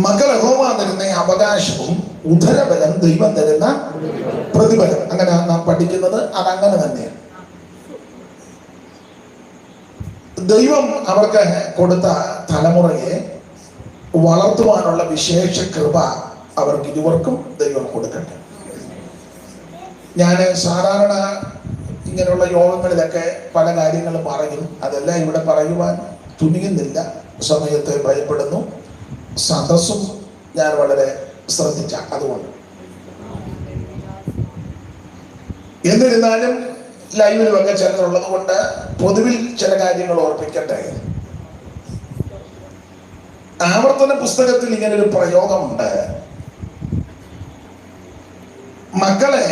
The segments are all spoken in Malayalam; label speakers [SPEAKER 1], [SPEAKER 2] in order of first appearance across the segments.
[SPEAKER 1] മക്കൾ യഹോവ തരുന്ന അവകാശവും ഉദരബലം ദൈവം തരുന്ന പ്രതിഫലം. അങ്ങനെ നാം പഠിക്കുന്നത് അതങ്ങനെ തന്നെയാണ്. ദൈവം അവർക്ക് കൊടുത്ത തലമുറയെ വളർത്തുവാനുള്ള വിശേഷ കൃപ അവർക്ക് ഇരുവർക്കും ദൈവം കൊടുക്കട്ടെ. ഞാൻ സാധാരണ ഇങ്ങനെയുള്ള യോഗങ്ങളിലൊക്കെ പല കാര്യങ്ങളും പറയും. അതെല്ലാം ഇവിടെ പറയുവാൻ തുനിയുന്നില്ല, സമയത്തെ ഭയപ്പെടുന്നു. സദസ്സും ഞാൻ വളരെ ശ്രദ്ധിച്ച അതുകൊണ്ട്. എന്നിരുന്നാലും ലൈവിലുമൊക്കെ ചിലരുള്ളത് കൊണ്ട് പൊതുവിൽ ചില കാര്യങ്ങൾ ഓർപ്പിക്കട്ടെ. ആവർത്തന പുസ്തകത്തിൽ ഇങ്ങനൊരു പ്രയോഗമുണ്ട്. മക്കളെ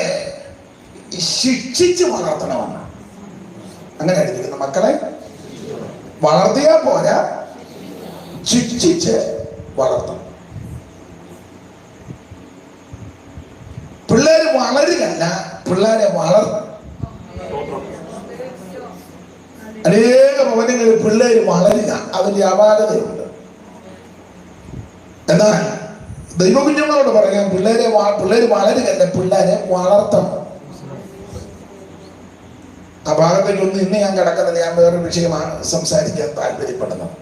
[SPEAKER 1] ശിക്ഷിച്ച് വളർത്തണമെന്ന്. അങ്ങനെ എഴുതിയിരിക്കുന്നു. മക്കളെ വളർത്തിയാ പോരാ, ശിക്ഷിച്ച് വളർത്തണം. പിള്ളേര് വളരുകയല്ല, പിള്ളേരെ വളർത്തും. അനേക ഭവനങ്ങളിൽ പിള്ളേര് വളരുക, അതിന്റെ അപാകതയുണ്ട്. എന്നാൽ ദൈവകുഞ്ഞുങ്ങളോട് പറയാം, പിള്ളേര് വളരുകയല്ല, പിള്ളേരെ വളർത്തണം. ആ ഭാഗത്തേക്കൊന്നും ഇന്ന് ഞാൻ കിടക്കുന്നില്ല. ഞാൻ വേറൊരു വിഷയമാണ് സംസാരിക്കാൻ താല്പര്യപ്പെടുന്നത്.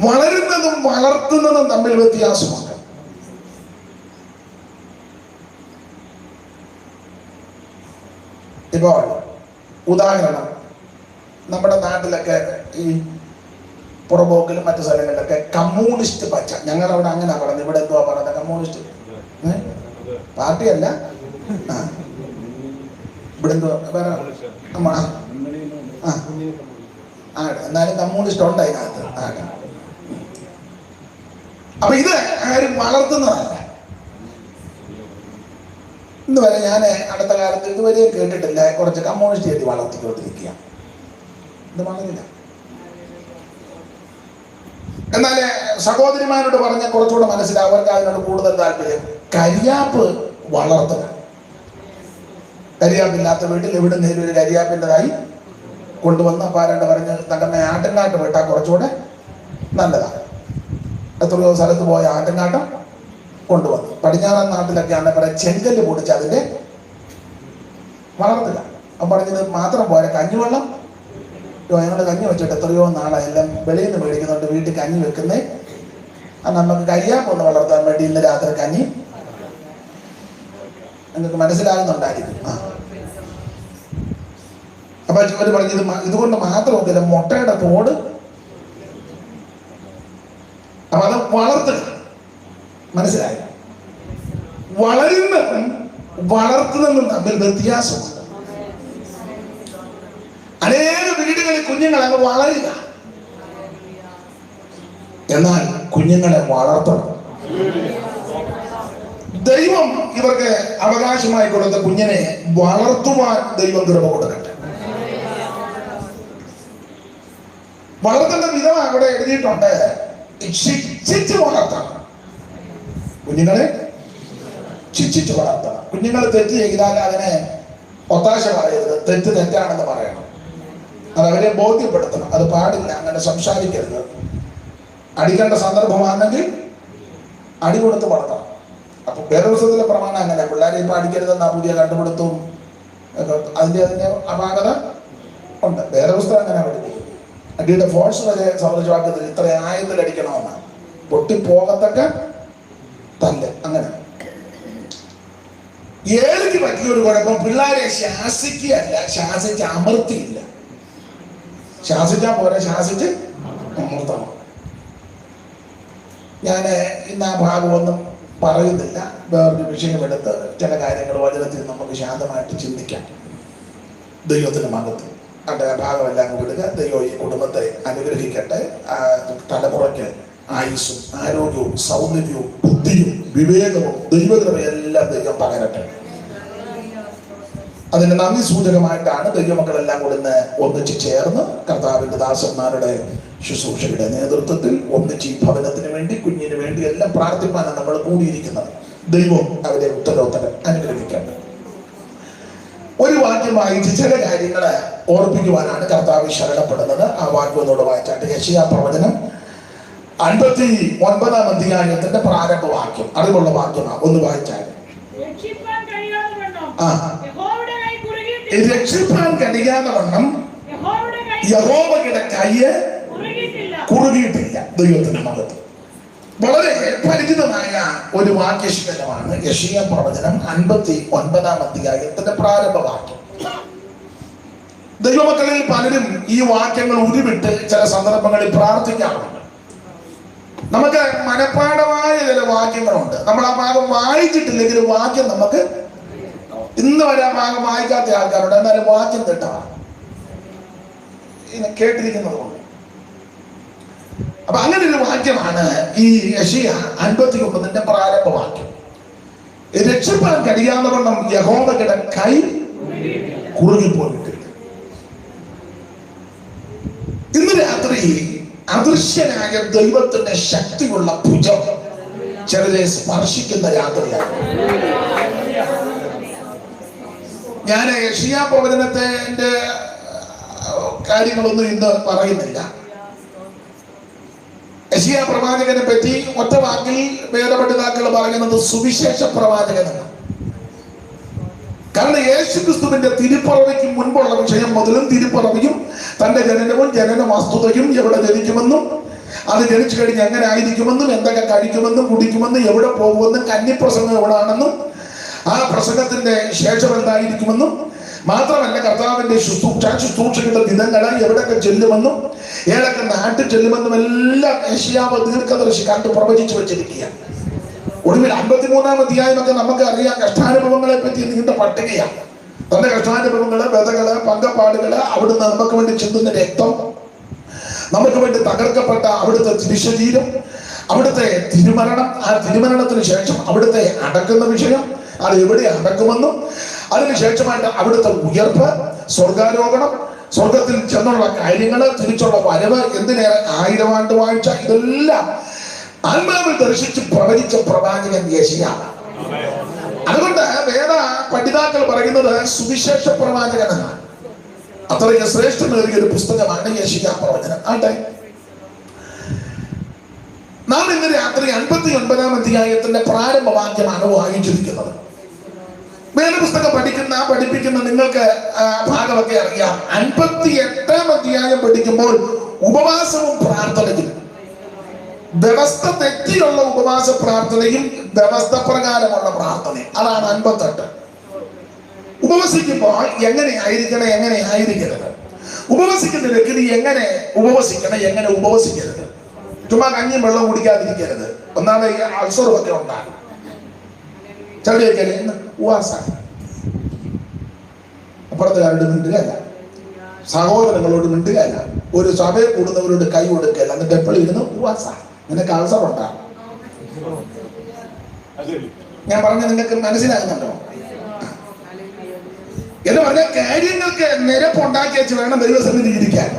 [SPEAKER 1] വളരുന്നതും വളർത്തുന്നതും തമ്മിൽ വ്യത്യാസമുണ്ട്. ഇപ്പോൾ ഉദാഹരണം, നമ്മുടെ നാട്ടിലൊക്കെ ഈ പുറമ്പോക്കിലും മറ്റു സ്ഥലങ്ങളിലൊക്കെ കമ്മ്യൂണിസ്റ്റ് പച്ച, ഞങ്ങളവിടെ അങ്ങനെ പറയുന്നത്. ഇവിടെ എന്തുവാ പറയുന്നത്? കമ്മ്യൂണിസ്റ്റ് പാർട്ടിയല്ല, ഇവിടെ എന്തുവാ എന്നാലും കമ്മ്യൂണിസ്റ്റ് ഉണ്ട് അതിനകത്ത്. അപ്പൊ ഇത് ആരും വളർത്തുന്നതല്ല. ഇന്ന് വരെ ഞാൻ അടുത്ത കാലത്ത് ഇതുവരെയും കേട്ടിട്ടില്ല കുറച്ച് കമ്മ്യൂണിസ്റ്റ് എഴുതി വളർത്തിക്കൊണ്ടിരിക്കുക. ഇത് വളരില്ല. എന്നാൽ സഹോദരിമാരോട് പറഞ്ഞ കുറച്ചുകൂടെ മനസ്സിലാവും, അവർക്ക് അതിനോട് കൂടുതൽ താല്പര്യം. കരിയാപ്പ് വളർത്തുക. കരിയാപ്പില്ലാത്ത വീട്ടിൽ എവിടുന്നേലും ഒരു കരിയാപ്പിൻ്റെതായി കൊണ്ടുവന്ന് പാരാണ്ട് പറഞ്ഞ് തങ്ങളുടെ ആട്ടുംകാട്ട് വിട്ടാൽ കുറച്ചുകൂടെ നല്ലതാണ്. എത്രയോ സ്ഥലത്ത് പോയ ആട്ടുംകാട്ടം കൊണ്ടുവന്നു. പടിഞ്ഞാറൻ നാട്ടിലൊക്കെ ആണെങ്കിൽ പറയാം ചെങ്കല്ല് പൊടിച്ച് അതിൻ്റെ വളർത്തുക. അപ്പം പറഞ്ഞത് മാത്രം പോരാ, കഞ്ഞിവെള്ളം. ഞങ്ങൾ കഞ്ഞി വെച്ചിട്ട് എത്രയോ നാളെ എല്ലാം വെളിയിൽ നിന്ന് മേടിക്കുന്നുണ്ട്. വീട്ടിൽ കഞ്ഞി വെക്കുന്നേ. നമുക്ക് കരിയാപ്പൊന്ന് വളർത്താൻ വേണ്ടി ഇന്ന് രാത്രി കഞ്ഞി. നിങ്ങൾക്ക് മനസ്സിലാകുന്നുണ്ടായിരിക്കും. അപ്പൊ അവർ പറഞ്ഞത് ഇതുകൊണ്ട് മാത്രമൊന്നുമില്ല, മുട്ടയുടെ തോട്. അപ്പൊ അത് വളർത്തുക. മനസ്സിലായി? വളരുന്നതും വളർത്തുന്നതും തമ്മിൽ വ്യത്യാസമുണ്ട്. അനേക വീടുകളിൽ കുഞ്ഞുങ്ങൾ അങ്ങ് വളരുക, എന്നാൽ കുഞ്ഞുങ്ങളെ വളർത്തണം. ദൈവം ഇവർക്ക് അവകാശമായി കൊടുത്ത കുഞ്ഞിനെ വളർത്തുവാൻ ദൈവം കൃപ കൊടുക്കട്ടെ. വളർത്തേണ്ട വിധം അവിടെ എഴുതിയിട്ടുണ്ട്. ശിക്ഷിച്ച് വളർത്തണം. കുഞ്ഞുങ്ങളെ ശിക്ഷിച്ച് വളർത്തണം. കുഞ്ഞുങ്ങൾ തെറ്റ് ചെയ്താൽ അതിനെ ഒത്താശ പറയരുത്. തെറ്റ് തെറ്റാണെന്ന് പറയണം. അത് അവരെ ബോധ്യപ്പെടുത്തണം. അത് പാടില്ല, അങ്ങനെ സംസാരിക്കരുത്. അടിക്കേണ്ട സന്ദർഭമാണെങ്കിൽ അടി കൊടുത്ത് വളർത്തണം. അപ്പൊ വേദപുസ്തകത്തിലെ പ്രമാണം അങ്ങനെ. പിള്ളേരെ ഇപ്പൊ അടിക്കരുതെന്നാ പുതിയ കണ്ടുപിടുത്തവും. അതിന്റെ അപാകത ഉണ്ട്. വേദപുസ്തകം അങ്ങനെ പഠിപ്പിക്കും. അടിയുടെ ഫോഴ്സ് വരെ സൗരജവാക്യത്തിൽ ഇത്ര ആയത്തിൽ അടിക്കണമെന്നാണ്. പൊട്ടിപ്പോകത്തക്ക തല്ല്. അങ്ങനെ ഏഴിക്ക് പറ്റിയൊരു കുഴപ്പം, പിള്ളേരെ ശാസിക്കുകയല്ല, ശാസിച്ച് അമർത്തിയില്ല. ശാസിച്ചാൽ പോരെ, ശാസിച്ച് അമർത്തണം. ഞാൻ ഇന്ന് ആ ഭാഗമൊന്നും പറയുന്നില്ല. വേറൊരു വിഷയമെടുത്ത് ചില കാര്യങ്ങൾ വചനത്തിൽ നമുക്ക് ശാന്തമായിട്ട് ചിന്തിക്കാം. ദൈവത്തിന്റെ മഹത്വം അതിൻ്റെ ഭാഗമെല്ലാം വിടുക. ദൈവം ഈ കുടുംബത്തെ അനുഗ്രഹിക്കട്ടെ. തലമുറയ്ക്ക് ആയുസ്സും ആരോഗ്യവും സൗന്ദര്യവും ബുദ്ധിയും വിവേകവും ദൈവകൃപയെല്ലാം ദൈവം പകരട്ടെ. അതിന്റെ നന്ദി സൂചകമായിട്ടാണ് ദൈവമക്കളെല്ലാം കൂടെ ഒന്നിച്ച് ചേർന്ന് കർത്താവിന്റെ ദാസന്മാരുടെ ശുശ്രൂഷയുടെ നേതൃത്വത്തിൽ ഒന്നിച്ച് ഈ ഭവനത്തിന് വേണ്ടി, കുഞ്ഞിന് വേണ്ടി എല്ലാം പ്രാർത്ഥിപ്പാനാണ് നമ്മൾ കൂടിയിരിക്കുന്നത്. ദൈവം അവരെ ഉത്തരോത്തരം അനുഗ്രഹിക്കട്ടെ. ഒരു വാക്യം വായിച്ച് ചില കാര്യങ്ങളെ ഓർപ്പിക്കുവാനാണ് കർത്താവ് ശരണപ്പെടുന്നത്. ആ വാക്യം ഒന്നുകൂടെ വായിച്ചാട്ട്. യെശയ്യാ പ്രവചനം 59 അധ്യായത്തിന്റെ പ്രാരംഭവാക്യം, അറിവുള്ള വാക്യമാണ്, ഒന്ന് വായിച്ചാൽ. രക്ഷിപ്പാൻ കഴിയാതെ വണ്ണം യഹോവയുടെ കയ്യ് കുറുകിയിട്ടില്ല. ദൈവത്തിന്റെ മഹത്വം. വളരെ പരിചിതമായ ഒരു വാക്യശകലമാണ് യെശയ്യാ പ്രവചനം 59 അധ്യായത്തിന്റെ പ്രാരംഭവാക്യം. ദൈവമക്കളിൽ പലരും ഈ വാക്യങ്ങൾ ഉരുവിട്ട് ചില സന്ദർഭങ്ങളിൽ പ്രാർത്ഥിക്കാറുണ്ട്. നമുക്ക് മനഃപ്പാഠമായ ചില വാക്യങ്ങളുണ്ട്. നമ്മൾ ആ ഭാഗം വായിച്ചിട്ടില്ലെങ്കിൽ വാക്യം നമുക്ക് ഇന്ന് വരെ ആ ഭാഗം വായിക്കാത്ത ആൾക്കാരുണ്ട്. എന്നാലും വാക്യം തെറ്റാണ് കേട്ടിരിക്കുന്നത് കൊണ്ട്. അപ്പൊ അങ്ങനെ ഒരു വാക്യമാണ് ഈ യെശയ്യാ 59 പ്രാരംഭവാക്യം. രക്ഷിപ്പാൻ കഴിയാതെ വണ്ണം യഹോവയുടെ കൈ കുറുകിപ്പോയിട്ടില്ല. ഇന്ന് രാത്രി അദൃശ്യനായ ദൈവത്തിന്റെ ശക്തിയുള്ള ഭുജം ചിലരെ സ്പർശിക്കുന്ന രാത്രിയാണ്. ഞാൻ യെശയ്യാ പ്രവചനത്തിന്റെ കാര്യങ്ങളൊന്നും ഇന്ന് പറയുന്നില്ല. യെശയ്യാ പ്രവാചകനെ പറ്റി ഒറ്റ വാക്കിൽ വേദപണ്ഡിതാക്കൾ പറയുന്നത് സുവിശേഷ പ്രവാചകനാണ്. കാരണം യേശുക്രിസ്തുവിന്റെ തിരുപ്പിറവിക്ക് മുൻപുള്ള വിഷയം മുതലും തിരുപ്പിറവിയും തന്റെ ജനനവും ജനന വസ്തുതയും, എവിടെ ജനിക്കുമെന്നും അത് ജനിച്ചു കഴിഞ്ഞ് എങ്ങനെ ആയിരിക്കുമെന്നും എന്തൊക്കെ കഴിക്കുമെന്നും കുടിക്കുമെന്നും എവിടെ പോകുമെന്നും കന്നിപ്രസംഗം എവിടാണെന്നും ആ പ്രസംഗത്തിന്റെ ശേഷം എന്തായിരിക്കുമെന്നും മാത്രമല്ല കർത്താവിന്റെ ശുശ്രൂഷകളുടെ ദിനങ്ങളെ എവിടെയൊക്കെ ചെല്ലുമെന്നും ഏതൊക്കെ നാട്ടിൽ ചെല്ലുമെന്നും എല്ലാം യെശയ്യാവ് ദീർഘദർശി കണ്ട് പ്രവചിച്ചു വെച്ചിരിക്കുകയാണ്. ഒടുവിൽ 53 അധ്യായമൊക്കെ നമുക്ക് അറിയാം. കഷ്ടാനുഭവങ്ങളെ പറ്റി നീണ്ട പട്ടികയാണ്. തന്റെ കഷ്ടാനുഭവങ്ങള്, വ്യതകള്, പങ്കപ്പാടുകള്, അവിടുന്ന് നമുക്ക് വേണ്ടി ചിന്തുന്ന രക്തം, നമുക്ക് വേണ്ടി തകർക്കപ്പെട്ട അവിടുത്തെ തിരുശരീരം, അവിടുത്തെ തിരുമരണം, ആ തിരുമരണത്തിന് ശേഷം അവിടുത്തെ അടക്കുന്ന വിഷയം, അത് എവിടെ അടക്കുമെന്നും അതിനുശേഷമായിട്ട് അവിടുത്തെ ഉയർപ്പ്, സ്വർഗാരോഹണം, സ്വർഗത്തിൽ ചെന്നുള്ള കാര്യങ്ങള്, തിരിച്ചുള്ള വരവ്, എന്തിനേറെ 1000 ആണ്ട് വാഴ്ച, ഇതെല്ലാം ആത്മാവിൽ ദർശിച്ച് പ്രവചിച്ച പ്രവാചകൻ യെശയ്യാവ്. അതുകൊണ്ട് വേദ പഠിതാക്കൾ പറയുന്നത് സുവിശേഷ പ്രവാചകൻ എന്നാണ്. അത്രയ്ക്ക് ശ്രേഷ്ഠമേറിയ ഒരു പുസ്തകമാണ് യെശയ്യാ പ്രവചനം. ആട്ടെ, നാം ഇന്ന് രാത്രി 59 അധ്യായത്തിന്റെ പ്രാരംഭവാക്യമാണ് വായിച്ചിരിക്കുന്നത്. വേദപുസ്തകം പഠിപ്പിക്കുന്ന നിങ്ങൾക്ക് ഭാഗമൊക്കെ അറിയാം. 58 അധ്യായം പഠിക്കുമ്പോൾ ഉപവാസവും പ്രാർത്ഥനയും, വ്യവസ്ഥ തെറ്റിയുള്ള ഉപവാസ പ്രാർത്ഥനയും വ്യവസ്ഥ പ്രകാരമുള്ള പ്രാർത്ഥനയും, അതാണ് 58. ഉപവസിക്കുമ്പോൾ എങ്ങനെ ആയിരിക്കണം, എങ്ങനെ ആയിരിക്കരുത്, ഉപവസിക്കുന്ന വ്യക്തി എങ്ങനെ ഉപവസിക്കണം, എങ്ങനെ ഉപവസിക്കരുത്, ചുമ്മാ കഞ്ഞിയും വെള്ളം കുടിക്കാതിരിക്കരുത്. ഒന്നാമത് ഈ അൾസറുമൊക്കെ ഉണ്ടാകും. ചെടിയൊക്കെ ഉപവാസാണ്. അപ്പുറത്തുകാരോട് മിണ്ടുകയല്ല, സഹോദരങ്ങളോട് മിണ്ടുകയല്ല, ഒരു സഭയിൽ കൂടുന്നവരോട് കൈ കൊടുക്കുകയല്ല, എന്നിട്ട് എപ്പോഴും ഇരുന്ന് ഉപവാസാണ്. നിനക്ക് അൾസർ ഉണ്ടാകും. ഞാൻ പറഞ്ഞ നിങ്ങൾക്ക് മനസ്സിലാകുന്നുണ്ടോ എന്ന് പറഞ്ഞാൽ കാര്യങ്ങൾക്ക് നിരപ്പുണ്ടാക്കി വെച്ച് വേണം ദൈവസന്നിധി ഇരിക്കാൻ.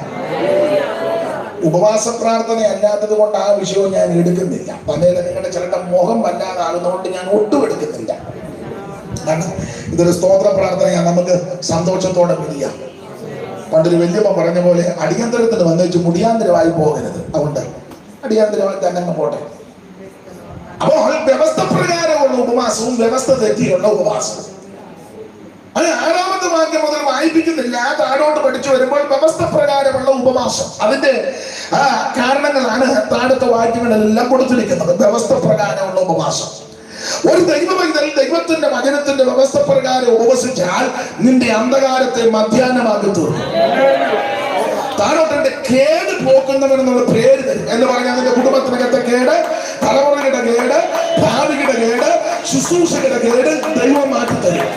[SPEAKER 1] ഉപവാസ പ്രാർത്ഥന അല്ലാത്തത് കൊണ്ട് ആ വിഷയവും ഞാൻ എടുക്കുന്നില്ല. പലരും നിങ്ങളുടെ ചിലരുടെ മുഖം വല്ലാതാകുന്നതുകൊണ്ട് ഞാൻ ഒട്ടും എടുക്കുന്നില്ല. കാരണം ഇതൊരു സ്തോത്ര പ്രാർത്ഥനയാണ്, നമുക്ക് സന്തോഷത്തോടെ പിരിയാം. പണ്ടൊരു വല്യമ്മ പറഞ്ഞ പോലെ അടിയന്തരത്തിന് വന്നേച്ച് മുടിയാന്തരമായി പോകരുത്. അതുകൊണ്ട് അടിയന്തരമായി തന്നെ പോട്ടെ. അപ്പോൾ വ്യവസ്ഥ പ്രകാരമുള്ള ഉപവാസവും വ്യവസ്ഥ തെറ്റിയുള്ള ഉപവാസവും, അത് 6ാമത്തെ വാക്യം മുതൽ വായിപ്പിക്കുന്നില്ല. താഴോട്ട് പഠിച്ചു വരുമ്പോൾ വ്യവസ്ഥ പ്രകാരമുള്ള ഉപവാസം, അതിന്റെ കാരണങ്ങളാണ് താഴത്തെ വാക്യങ്ങളെല്ലാം കൊടുത്തിരിക്കുന്നത്. വ്യവസ്ഥ പ്രകാരമുള്ള ഉപവാസം. ഒരു ദൈവമൈതൽ ദൈവത്തിന്റെ വചനത്തിന്റെ വ്യവസ്ഥ പ്രകാരം ഉപവസിച്ചാൽ നിന്റെ അന്ധകാരത്തെ മധ്യാഹ്നമാക്കി തീർക്കും. താഴോട്ടെ കേട് പോക്കുന്നവൻ എന്നുള്ള പേര് തരും എന്ന് പറഞ്ഞാൽ നിന്റെ കുടുംബത്തിനകത്തെ കേട്, തലമുറയുടെ കേട്, ഭാവിയുടെ കേട്, ശുശ്രൂഷയുടെ കേട് ദൈവം മാറ്റി തരും.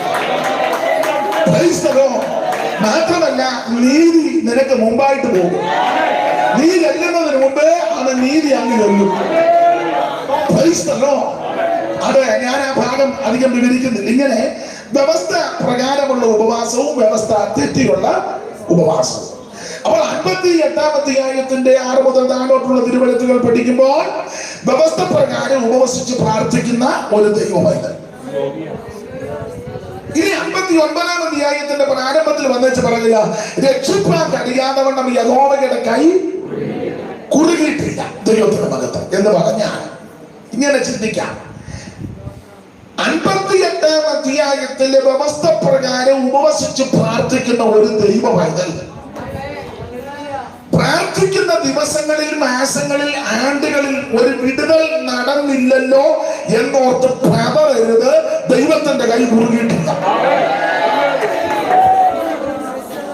[SPEAKER 1] മാത്രമല്ല നീതി നിനക്ക് മുമ്പായിട്ട് പോകും. നീ ചെല്ലുന്നതിന് മുമ്പേ അത് നീതി അങ്ങ് ചെല്ലും. അതെ, ഞാൻ ആ ഭാഗം അധികം വിവരിക്കുന്നില്ല. ഇങ്ങനെ വ്യവസ്ഥ പ്രകാരമുള്ള ഉപവാസവും വ്യവസ്ഥ തെറ്റിയുള്ള ഉപവാസവും. അപ്പോൾ 58 അധ്യായത്തിന്റെ 6 മുതൽ താഴോട്ടുള്ള തിരുവെഴുത്തുകൾ പഠിക്കുമ്പോൾ വ്യവസ്ഥ പ്രകാരം ഉപവസിച്ച് പ്രാർത്ഥിക്കുന്ന ഒരു ദൈവമൈതൽ. ഇനി 59 അധ്യായത്തിന്റെ പ്രാരംഭത്തിൽ വന്നേച്ച് പറയുക, രക്ഷിപ്പാൻ കഴിയാതെ വണ്ണം യഹോവയുടെ കൈ കുറുകിയിട്ടില്ല. ദൈവത്തിന്റെ മഹത്വം എന്ന് പറഞ്ഞാൽ ഇങ്ങനെ ചിന്തിക്കാം. 58-ാം അധ്യായത്തിലെ വ്യവസ്ഥ പ്രകാരം ഉപവസിച്ച് പ്രാർത്ഥിക്കുന്ന ഒരു ദൈവ പൈതൽ പ്രാർത്ഥിക്കുന്ന ദിവസങ്ങളിൽ, മാസങ്ങളിൽ, ആണ്ടുകളിൽ ഒരു വിടുതൽ നടന്നില്ലല്ലോ എന്നോർത്ത് പതറരുത്. ദൈവത്തിന്റെ കൈ കുറുകിയിട്ടില്ല.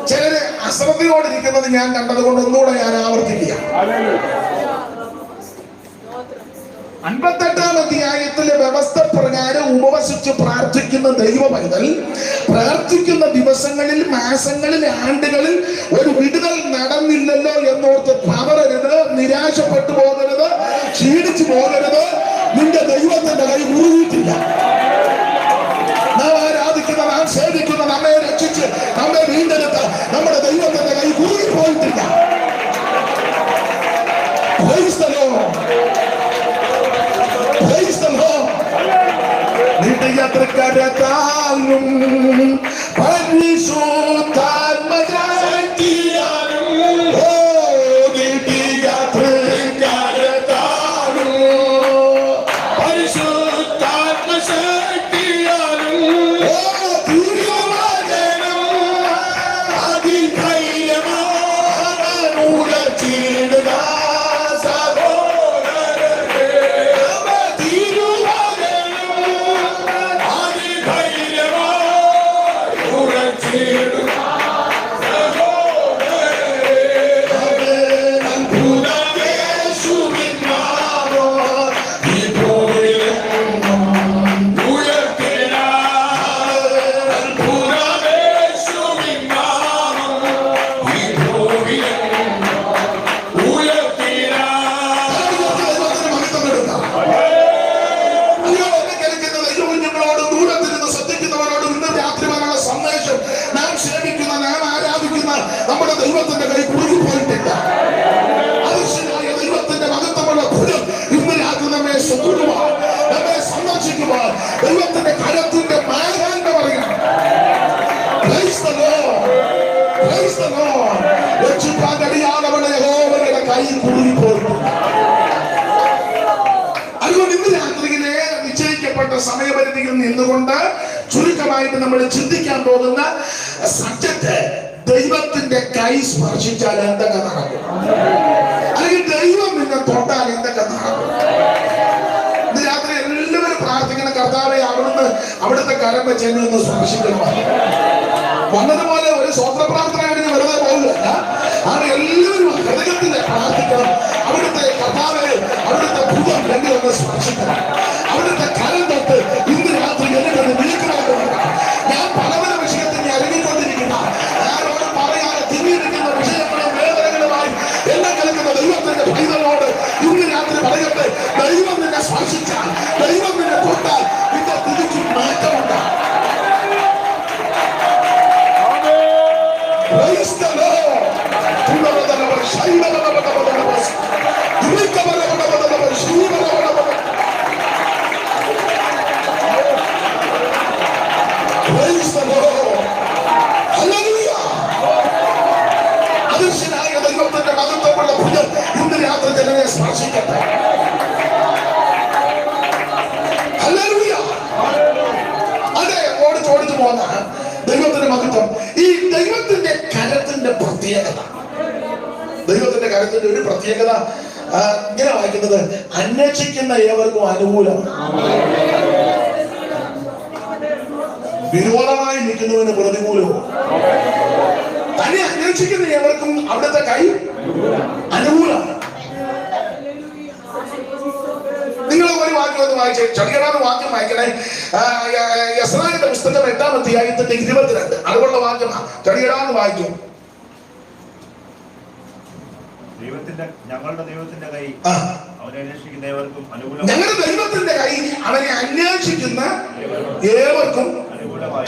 [SPEAKER 1] ചിലര് അശ്രദ്ധയോടിരിക്കുന്നത് ഞാൻ കണ്ടതുകൊണ്ട് ഒന്നുകൂടെ ഞാൻ ആവർത്തിക്കുക. 58-ാം അധ്യായത്തിലെ വ്യവസ്ഥ പ്രകാരം ഉപവസിച്ച് പ്രാർത്ഥിക്കുന്ന ദൈവ പൈതൽ പ്രാർത്ഥിക്കുന്ന ദിവസങ്ങളിൽ, മാസങ്ങളിൽ, ആണ്ടുകളിൽ ഒരു വിടുതൽ നടന്നില്ലല്ലോ എന്നോർത്ത് പതറരുത്, നിരാശപ്പെട്ടു പോകരുത്, ക്ഷീണിച്ചു പോകരുത്. നിന്റെ ദൈവത്തിന്റെ കൈ കുറുകിയിട്ടില്ല. നാം ആരാധിക്കുന്ന, നാം സേവിക്കുന്ന, നമ്മെ രക്ഷിച്ച് നമ്മെ വീണ്ടെടുത്ത നമ്മുടെ ദൈവത്തിന്റെ കൈ കുറുകി പോയിട്ടില്ല. യാത്രക്കാരും നമ്മുടെ ദൈവത്തിന്റെ കൈ കുറുകി പോയിട്ടില്ല. അതിശയമായ ദൈവത്തിന്റെ മഹത്വമുള്ള ഭുജം ഇന്ന് രാത്രി നമ്മെ സുഖുവാൻ, നമ്മെ സന്ദർശിക്കുവാൻ ദൈവത്തിന്റെ കരത്തിന്റെ മാഹാന്യം അറിയണം. രക്ഷിക്കാൻ കഴിയാതെ യഹോവയുടെ കൈ കുറുകി പോയിട്ടില്ല. അതുകൊണ്ട് ഇന്ന് രാത്രിയിലെ നിശ്ചയിക്കപ്പെട്ട സമയപരിധിയിൽ നിന്നുകൊണ്ട് ചുരുക്കമായിട്ട് നമ്മൾ ചിന്തിക്കാൻ പോകുന്ന സബ്ജക്ട്, ദൈവത്തിന്റെ കൈ സ്പർശിച്ചാൽ എന്തൊക്കെ നടക്കും, അല്ലെങ്കിൽ ദൈവം നിന്നെ തൊട്ടാൽ എന്തൊക്കെ നടക്കും. ഇന്ന് രാത്രി എല്ലാവരും പ്രാർത്ഥിക്കുന്ന കർത്താവെ അവിടുത്തെ കരം വെച്ച് എന്നെ ഒന്ന് സ്പർശിക്കണം. വന്നതുപോലെ ഒരു സ്വത്ര പ്രാർത്ഥനയാണെങ്കിൽ വെറുതെ പോകില്ല. ആണ് എല്ലാവരും ഹൃദയത്തിൽ പ്രാർത്ഥിക്കണം. അവിടുത്തെ കർത്താവെ, അവിടുത്തെ ഭുജം എന്നെ ഒന്ന് സ്പർശിക്കണം. അവിടുത്തെ കരം തൊട്ട് ഇന്ന് രാത്രി എന്നെ ഒന്ന് നീക്കണമെന്ന് പറയാം. ഞാൻ പല വിഷയത്തിൽ ഇറങ്ങിക്കൊണ്ടിരിക്കുന്ന, ആരോട് പറയാതെ തിരിയിരിക്കുന്ന വിഷയങ്ങളും വേദനകളുമായി എല്ലാം കിടക്കുന്ന ദൈവത്തിന്റെ പൈതലോട് ഇന്ന് രാത്രി പറയട്ടെ, ദൈവം നിന്നെ സ്പർശിച്ചാൽ, ദൈവം നിന്നെ തൊട്ടാൽ നിന്റെ തിരിച്ചു മാറ്റമുണ്ടാകും. അതിശയനായ ദൈവത്തിന്റെ മഹത്വമുള്ള ഭുജം ഇന്ന് രാത്രി ജനനെ സ്പർശിക്കട്ടെ. അതെ, ഓടിച്ചു പോകുന്ന ദൈവത്തിന്റെ മഹത്വം. ഈ ദൈവത്തിന്റെ കരത്തിന്റെ പ്രത്യേകത, ദൈവത്തിന്റെ കരത്തിന്റെ ഒരു പ്രത്യേകത ഇങ്ങനെ വായിക്കുന്നത്, അന്വേഷിക്കുന്ന ഏവർക്കും അനുകൂലമാണ്, വിരോധമായി നിൽക്കുന്നവന് പ്രതികൂലവും. തന്നെ അന്വേഷിക്കുന്ന ഏവർക്കും അവിടുത്തെ കൈ അനുകൂലമാണ്. നിങ്ങൾ ഒരു വാക്യം ഒന്ന് വായിച്ചേ, ചടികടാന്ന് വാക്യം വായിക്കണേ. യെശയ്യായുടെ പുസ്തകം 8-ാം അധ്യായത്തിന്റെ 22 അതുകൊണ്ടുള്ള വാക്യമാണ്. ചടികടാന്ന് വായിക്കും.
[SPEAKER 2] ഞങ്ങളുടെ ദൈവത്തിന്റെ കൈ അവനെ അന്വേഷിക്കുന്ന ഏവർക്കും അനുകൂലമായി,
[SPEAKER 1] ഞങ്ങളുടെ ദൈവത്തിന്റെ കൈ അവനെ അന്വേഷിക്കുന്ന ഏവർക്കും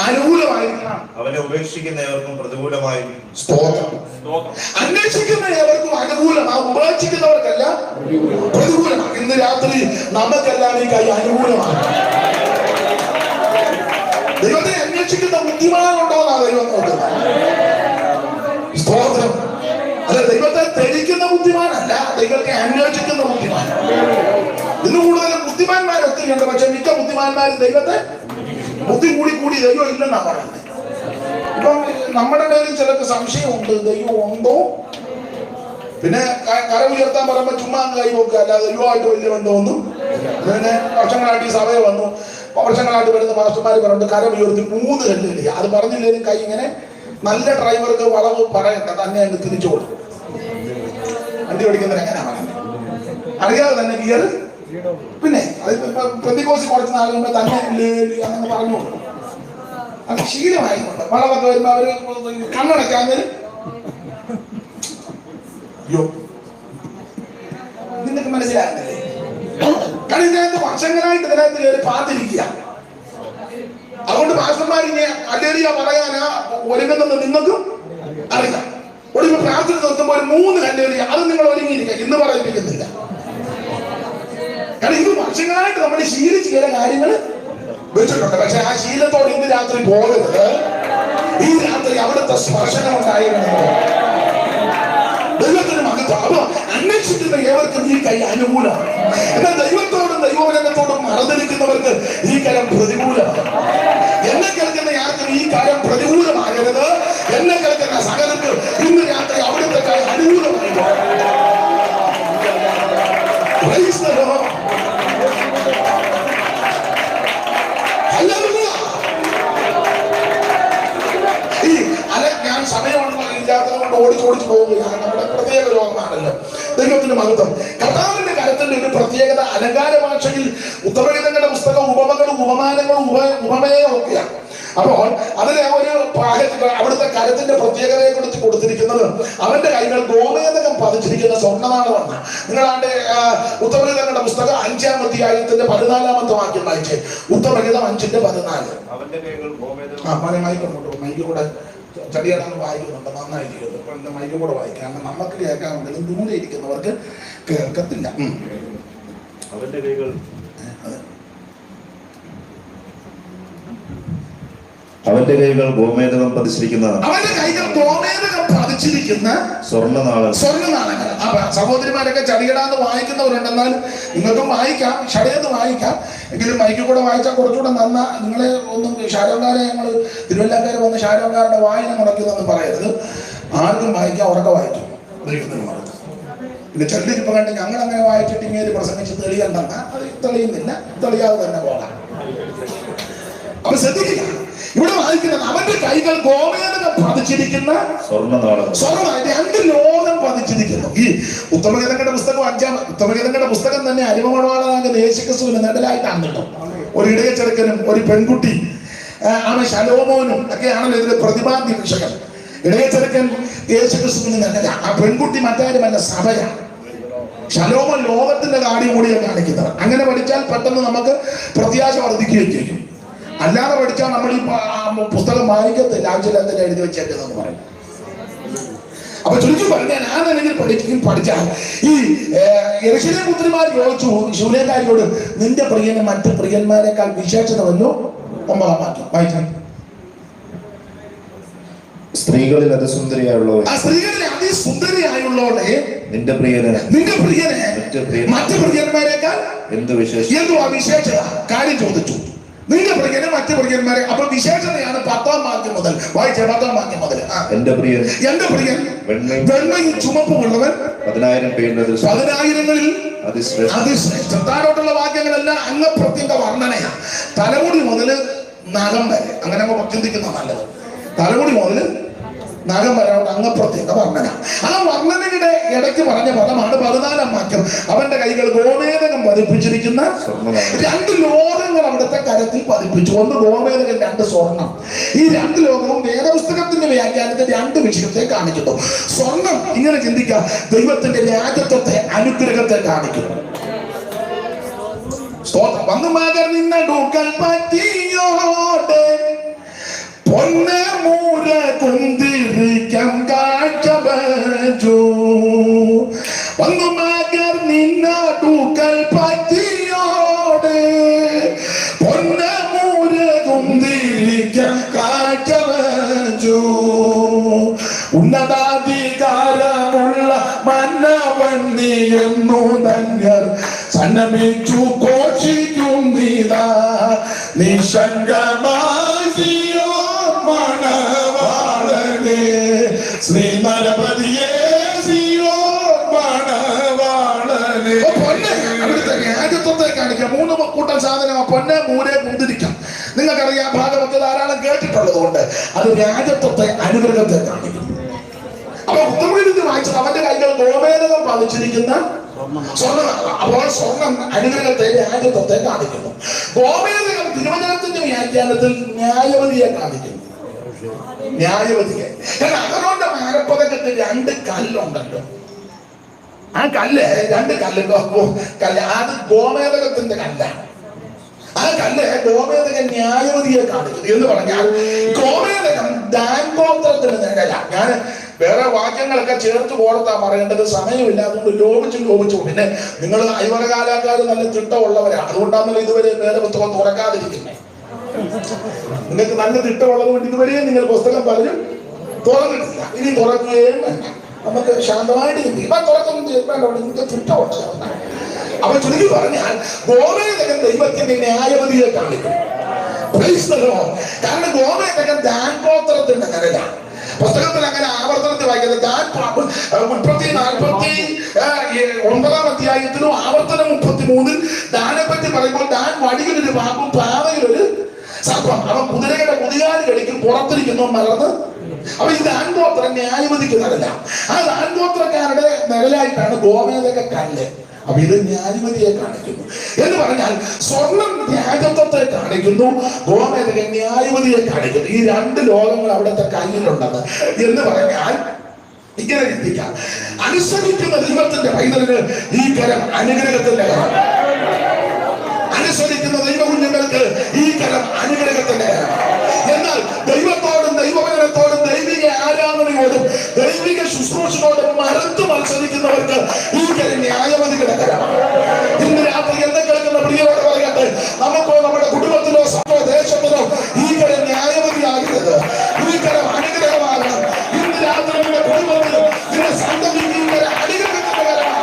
[SPEAKER 1] അനുകൂലമായിരിക്കണം,
[SPEAKER 2] അവനെ ഉപേക്ഷിക്കുന്ന ഏവർക്കും പ്രതികൂലമായിരിക്കും.
[SPEAKER 1] സ്തോത്രം. അന്വേഷിക്കുന്ന ഏവർക്കും അനുകൂലമാണ്, ഉപേക്ഷിക്കുന്നവർക്കല്ല പ്രതികൂലമാണ്. ഇന്ന് രാത്രി നമുക്കെല്ലാം ഈ കൈ അനുകൂലമാണ്. ദൈവത്തെ അന്വേഷിക്കുന്ന ബുദ്ധിമാനുണ്ടോ എന്നാണ് ദൈവം നോക്കുന്നത്. സ്തോത്രം. അല്ല, ദൈവത്തെ ധരിക്കുന്ന ബുദ്ധിമാനല്ല, ദൈവത്തെ അന്വേഷിക്കുന്ന ബുദ്ധിമാൻ. ഇന്ന് കൂടുതലും ബുദ്ധിമാന്മാർ ഒത്തിരി ഉണ്ട്, പക്ഷെ മിക്ക ബുദ്ധിമാന്മാരും ദൈവത്തെ ബുദ്ധി കൂടി ദൈവം ഇല്ലെന്നാ പറയുന്നത്. ഇപ്പം നമ്മുടെ മേലും ചിലർക്ക് സംശയമുണ്ട്, ദൈവം ഉണ്ടോ. പിന്നെ കര ഉയർത്താൻ പറയുമ്പോൾ ചുമ്മാ കൈ നോക്കുക, അല്ലാതെ ദൈവമായിട്ട് വലിയ ബന്ധമൊന്നും. പിന്നെ വർഷങ്ങളായിട്ട് ഈ സഭയെ വന്നു, വർഷങ്ങളായിട്ട് വരുന്ന മാസ്റ്റർമാർ പറഞ്ഞിട്ട് കര ഉയർത്തി 3 കല്ലില്ല. അത് പറഞ്ഞില്ലേലും കൈ ഇങ്ങനെ നല്ല ഡ്രൈവർക്ക് വളവ് പറയണ്ട, തന്നെ അങ്ങ് തിരിച്ചു കൊടുക്കും. വണ്ടി ഓടിക്കുന്നവർ എങ്ങനെയാ പറയുന്നത് അറിയാതെ തന്നെ ഗിയർ. പിന്നെ അത് പെന്തിക്കോസി കുറച്ച് നാളുമ്പോൾ തന്നെ അങ്ങനെ പറഞ്ഞു കൊടുക്കും. അത് ശീലമായിട്ടുണ്ട്. വളവൊക്കെ വരുമ്പോ അവര് കണ്ണടയ്ക്കാന്നേരം അയ്യോ നിങ്ങൾക്ക് മനസ്സിലാകുന്നില്ലേ? കാരണം ഇതിനകത്ത് വർഷങ്ങളായിട്ട് ഇതിനകത്ത് കയറി പാത്തിരിക്കുക. അതുകൊണ്ട് മാസ്റ്റർമാരിങ്ങനെ അല്ലേറിയ പറയാനാ ഒരുങ്ങുന്നത് നിങ്ങൾക്കും അറിയാം. ഒടുങ്ങി പ്രാർത്ഥന നിർത്തുമ്പോൾ ഒരു 3 കല്ലേറിയ അത് നിങ്ങൾ ഒരുങ്ങിയിരിക്കുക, ഇന്ന് പറയിപ്പിക്കുന്നില്ല. കാരണം ഇത് വർഷങ്ങളായിട്ട് നമ്മൾ ശീലിച്ച് ചില കാര്യങ്ങൾ വെച്ചിട്ടുണ്ട്. പക്ഷെ ആ ശീലത്തോട് ഇന്ന് രാത്രി പോകരുത്. ഈ രാത്രി അവിടുത്തെ സ്പർശനം ഉണ്ടായിരുന്നു. ദൈവത്തിന് മഹത്വം. അപ്പൊ അന്വേഷിക്കുന്ന ഏവർക്കും ഈ കൈ അനുകൂലമാണ്. എന്നാൽ ദൈവത്തോടും ദൈവവചനത്തോടും മറന്നിരിക്കുന്നവർക്ക് ഈ കരം പ്രതികൂലമാണ്. എന്നെ കേൾക്കുന്ന ആർക്കും ഈ കാര്യം പ്രതികൂലമാകരുത്. എന്നെ കേൾക്കുന്ന സകലർക്ക് ഇന്ന് രാത്രി അവിടുത്തെ കൈ അനുകൂലമായി. ഈ ഞാൻ സമയമുള്ള ഇല്ലാത്തത് കൊണ്ട് ഓടിച്ചു പോവുകയാണ്. നമ്മുടെ പ്രത്യേക രോഗമാണല്ലോ. ദൈവത്തിന്റെ മഹത്വം. കർത്താവിന്റെ കരത്തിന്റെ ഒരു പ്രത്യേകത അലങ്കാര ഭാഷയിൽ ഉത്തമഗീതങ്ങളുടെ പുസ്തകം ഉപമകളും ഉപമാനങ്ങളും ഉപമയും ഒക്കെയാണ്. അപ്പോൾ അതിലെ ഒരു അവിടുത്തെ കരത്തിന്റെ പ്രത്യേകതയെ കുറിച്ച് കൊടുത്തിരിക്കുന്നത് അവന്റെ കൈകൾ ഗോമേതകം പതിച്ചിരിക്കുന്ന സ്വർണ്ണനാളമാണ്. നിങ്ങളാണ്ട് ഉത്തമഗീതങ്ങളുടെ പുസ്തകം 5-ാം അധ്യായത്തിന്റെ 14-ാമത്തെ വാക്യം വായിച്ചേ. ഉത്തമഗീതം 5:14. മൈക്ക് കൂടെ ചടിയാടാൻ വായിക്കുന്നുണ്ട്, നന്നായിരിക്കും. ഇപ്പൊ എന്റെ മൈക്ക് കൂടെ വായിക്കാം, കാരണം നമുക്ക് കേൾക്കാനുണ്ടെങ്കിലും ദൂരെ ഇരിക്കുന്നവർക്ക് കേൾക്കത്തില്ല.
[SPEAKER 2] അവന്റെ കൈകൾ ഗോമേതകം പതിച്ചിരിക്കുന്ന സ്വർണ്ണനാളങ്ങൾ. സഹോദരിമാരൊക്കെ ചടിയടാന്ന് വായിക്കുന്നവരുണ്ടെന്നാൽ നിങ്ങൾക്കും വായിക്കാം, ഷടയെന്ന് വായിക്കാം. എങ്കിലും മൈക്കിൽ കൂടെ വായിച്ചാൽ കുറച്ചുകൂടെ നന്നാ. നിങ്ങളെ ഒന്നും ഷാരോങ്കാരെ ഞങ്ങൾ തിരുവല്ലക്കാർ വന്ന് ഷാരോങ്കാരുടെ വായന മുടക്കുന്നതെന്ന് പറയരുത്. ആർക്കും വായിക്കാം, ഉറക്കെ വായിക്കും. പിന്നെ ചെല്ലിരിപ്പം കണ്ട് ഞങ്ങൾ അങ്ങനെ വായിച്ചിട്ട് ഇങ്ങനെ പ്രസംഗിച്ച് തെളിയണ്ടെന്ന അത് തെളിയുന്നില്ല, തെളിയാതെ തന്നെ പോകാം. അപ്പൊ ശ്രദ്ധിക്കുക, ഇവിടെ വായിക്കുന്നത് അവന്റെ കൈകൾ ഗോമേതകം പതിച്ചിരിക്കുന്ന സ്വർണ്ണനാളങ്ങൾ. 2 ലോകം പതിച്ചിരിക്കുന്നു. ഈ ഉത്തമഗീതങ്ങളുടെ പുസ്തകം 5-ാം ഉത്തമഗീതങ്ങളുടെ പുസ്തകം തന്നെ അരിമമണവാളനാകുന്ന യേശുക്രിസ്തുവിന് നെടലായിട്ടാണ് കേട്ടോ. ഒരു ഇടയ ചെറുക്കനും ഒരു പെൺകുട്ടി അവൻ ശലോമോനും ഒക്കെയാണല്ലോ ഇതിന്റെ പ്രതിപാദ്യ വിഷയം. ഇടയ ചെറുക്കൻ യേശുക്രിസ്തുവിന് നെടല, ആ പെൺകുട്ടി മറ്റാരുമല്ല, സഭയാണ്. ശലോമോൻ ലോകത്തിന്റെ കാര്യം കൂടിയാണ് കാണിക്കുന്നത്. അങ്ങനെ പഠിച്ചാൽ പെട്ടെന്ന് നമുക്ക് പ്രത്യാശ വർദ്ധിക്കുകയും ചെയ്യും. അല്ലാതെ പഠിച്ചാൽ നമ്മൾ ഈ പുസ്തകം വായിക്കത്തില്ല, ആവശ്യമില്ലാത്ത എഴുതി വെച്ചേക്കെന്ന് പറയും. അപ്പൊ ചുരുക്കി പറഞ്ഞാൽ ഞാനെങ്കിൽ പഠിച്ചാൽ ഈ യെരൂശലേം പുത്രിമാർ ചോദിച്ചു ശൂലേക്കാരിയോട്, നിന്റെ പ്രിയന് മറ്റു പ്രിയന്മാരെക്കാൾ വിശേഷത വല്ലോ? 9-ാം വാക്യം വായിച്ചാൽ. സ്ത്രീകളിൽ അതിസുന്ദരിയായുള്ളവർ,
[SPEAKER 1] ആ സ്ത്രീകളിൽ അതിസുന്ദരിയായുള്ളവരെ
[SPEAKER 2] നിന്റെ പ്രിയനെ
[SPEAKER 1] മറ്റു പ്രിയന്മാരെക്കാൾ എന്തുവാ വിശേഷത? കാര്യം ചോദിച്ചു. നിന്റെ പ്രിയന് മറ്റു പ്രിയന്മാരെ. അപ്പൊ വിശേഷതയാണ് 10-ാം വാക്യം മുതൽ വായിച്ച. 10-ാം വാക്യം മുതൽ എന്റെ പ്രിയൻ വെണ്മയും ചുമപ്പുമുള്ളവൻ 10,000-ങ്ങളിൽ അതിശ്രേഷ്ഠൻ. താഴോട്ടുള്ള വാക്യങ്ങളെല്ലാം അംഗപ്രത്യംഗ വർണ്ണനയാണ്. തലമുടി മുതൽ നഖം വരെ, അങ്ങനെ ചിന്തിക്കുന്ന നല്ലത്. തലമുടി മുതൽ നഖം വരെ അംഗപ്രത്യംഗ വർണ്ണന. ആ വർണ്ണനയുടെ ഇടയ്ക്ക് പറഞ്ഞ പദമാണ് 14-ാം വാക്യം. അവന്റെ കൈകൾ ഗോമേതകം പതിപ്പിച്ചിരിക്കുന്ന 2 ലോകങ്ങൾ അവിടുത്തെ കരത്തിൽ പതിപ്പിച്ചു. 1 ഗോമേതകം, 2 സ്വർണം. ഈ 2 ലോകവും വേദപുസ്തകത്തിന്റെ വ്യാഖ്യാനത്തെ 2 വിഷയത്തെ കാണിക്കുന്നു. സ്വർണം ഇങ്ങനെ ചിന്തിക്കുക, ദൈവത്തിന്റെ രാജത്വത്തെ, അനുഗ്രഹത്തെ കാണിക്കുന്നു. സ്തോത്രം. വന്നു മകർ നിന്നടുക്കൽ പറ്റിയോടെ പൊന്നെ മൂല കുന്തിരിക്കം കാഴ്ച വച്ചു. വന്നു മകർ നിന്നടുക്കൽ പറ്റിയോടെ പൊന്നെ മൂല കുന്തിരിക്കം കാഴ്ച വച്ചു. ഉന്നതാധികാരമുള്ള
[SPEAKER 2] മനമിച്ചു ഘോഷിക്കും നീതാ നിശങ്കമാസിയോ മണവാളനെ ശ്രീനരപതിയെ സിയോ മണവാളനെ. അവിടുത്തെ രാജ്യത്വത്തെ കാണിക്കാം. 3 കൂട്ടം സാധനം: പൊന്ന്, മൂര്, കുന്തിരിക്കം. നിങ്ങൾക്കറിയാം, ഭാഗവത്ത് ധാരാളം കേട്ടിട്ടുള്ളത് കൊണ്ട് അത് രാജ്യത്വത്തെ, അനുഗ്രഹത്തെ കാണിക്കും. അപ്പൊ ഉത്തമഗീതത്തിൽ വായിച്ചത് അവന്റെ കൈകൾ ഗോമേതകം പതിച്ചിരിക്കുന്ന സ്വർണ്ണമാണ്. അപ്പോൾ സ്വർണം അനുഗ്രഹത്തെ, രാജ്യത്വത്തെ കാണിക്കുന്നു. ഗോമേതകം തിരുവചനത്തിന്റെ വ്യാഖ്യാനത്തിൽ ന്യായവതിയെ കാണിക്കുന്നു. ന്യായവതിയെ. കാരണം അഹരോന്റെ മാരപ്പതകത്തിൽ 2 കല്ലുണ്ടല്ലോ. ആ കല്ല്, 2 കല്ല്, അത് ഗോമേതകത്തിന്റെ കല്ലാണ്. ആ കല്ല് ഗോമേതകൻ ന്യായവതിയെ കാണിക്കുന്നു. എന്ന് പറഞ്ഞാൽ ഗോമേതകം ദാൻ ഗോത്രത്തിന് നിഴല. ഞാൻ വേറെ വാക്യങ്ങളൊക്കെ ചേർത്ത് കോർത്താ പറയേണ്ടത്, സമയമില്ല. അതുകൊണ്ട് ലോപിച്ചു. പിന്നെ നിങ്ങൾ ഐവറകാലക്കാർ നല്ല തിട്ടമുള്ളവരാണ്. അതുകൊണ്ടാണല്ലോ ഇതുവരെ വേറെ പുസ്തകം തുറക്കാതിരിക്കുന്നത്. നിങ്ങൾക്ക് നല്ല തിട്ടമുള്ളത് കൊണ്ട് ഇതുവരെയും നിങ്ങൾ പുസ്തകം പറഞ്ഞു തുറന്നിട്ടില്ല. ഇനി തുറക്കുകയും വേണ്ട. നമുക്ക് ശാന്തമായിട്ട് തുറക്കൊന്നും വേണ്ട. നിങ്ങൾക്ക് തിട്ടമുണ്ട്. അപ്പൊ ചുരുക്കി പറഞ്ഞാൽ ഗോമേതകൻ ദൈവത്തിന്റെ ന്യായവതിയെ കാണിക്കും. കാരണം ഗോമേതകൻ ദാൻ ഗോത്രത്തിന്റെ നിഴലാണ്. പുസ്തകത്തിൽ അങ്ങനെ ആവർത്തനത്തിൽ വായിക്കുന്നത്. ഉൽപ്പത്തി 49-ാം അധ്യായത്തിലും ആവർത്തനം 33-ൽ ദാനെ പറ്റി പറയുമ്പോൾ ദാൻ വടിയിലൊരു പാമ്പും പാതയിലൊരു സർപ്പം. അവൻ കുതിരയുടെ മുതികാല് കടിക്കും, പുറത്തിരിക്കുന്നു മലർന്ന്. അപ്പൊ ഈ ദാൻ ഗോത്രം ന്യായവതിക്ക് നിഴല. ആ ദാൻ ഗോത്രക്കാരുടെ നിഴലായിട്ടാണ് ഗോമേതക കല്ല്. അപ്പൊ ഇത് ന്യായവതിയെ കാണിക്കുന്നു. എന്ന് പറഞ്ഞാൽ സ്വർണം രാജത്വത്തെ കാണിക്കുന്നു, ഗോമേതകൻ ന്യായവതിയെ കാണിക്കുന്നു. ഈ 2 ലോകങ്ങൾ അവിടുത്തെ കയ്യിലുണ്ടെന്ന് എന്ന് പറഞ്ഞാൽ ഇങ്ങനെ ചിന്തിക്കാം. അനുസരിക്കുന്ന ദൈവത്തിന്റെ പൈതലിന് ഈ കരം അനുഗ്രഹത്തിന്റെ കരം. അനുസരിക്കുന്ന ദൈവകുഞ്ഞുങ്ങൾക്ക് ഈ കരം അനുഗ്രഹത്തിന്റെ കരം. എന്നാൽ ദൈവത്തോടും ദൈവവചനത്തോടും ദൈവിക ആരാധനയോടും ദൈവിക ശുശ്രൂഷയോടും മറുത്തു മത്സരിക്കുന്നവർക്ക് ഈ കരം ന്യായവതിയുടെ കരമാണ്. ഇന്ന് രാത്രി എന്നെ കേൾക്കുന്ന പ്രിയരോട് പറയട്ടെ, നമുക്കോ നമ്മുടെ കുടുംബത്തിലോ ദേശത്തിലോ ഈ കരം ന്യായവതിയാകരുത്. ഈ കരം അനുഗ്രഹമാകണം. ഇന്ന് രാത്രി നിങ്ങളുടെ കുടുംബത്തിലും നിങ്ങളുടെ സന്തതിക്ക് ഈ കരം അനുഗ്രഹത്തിന്റെ കരമാണ്.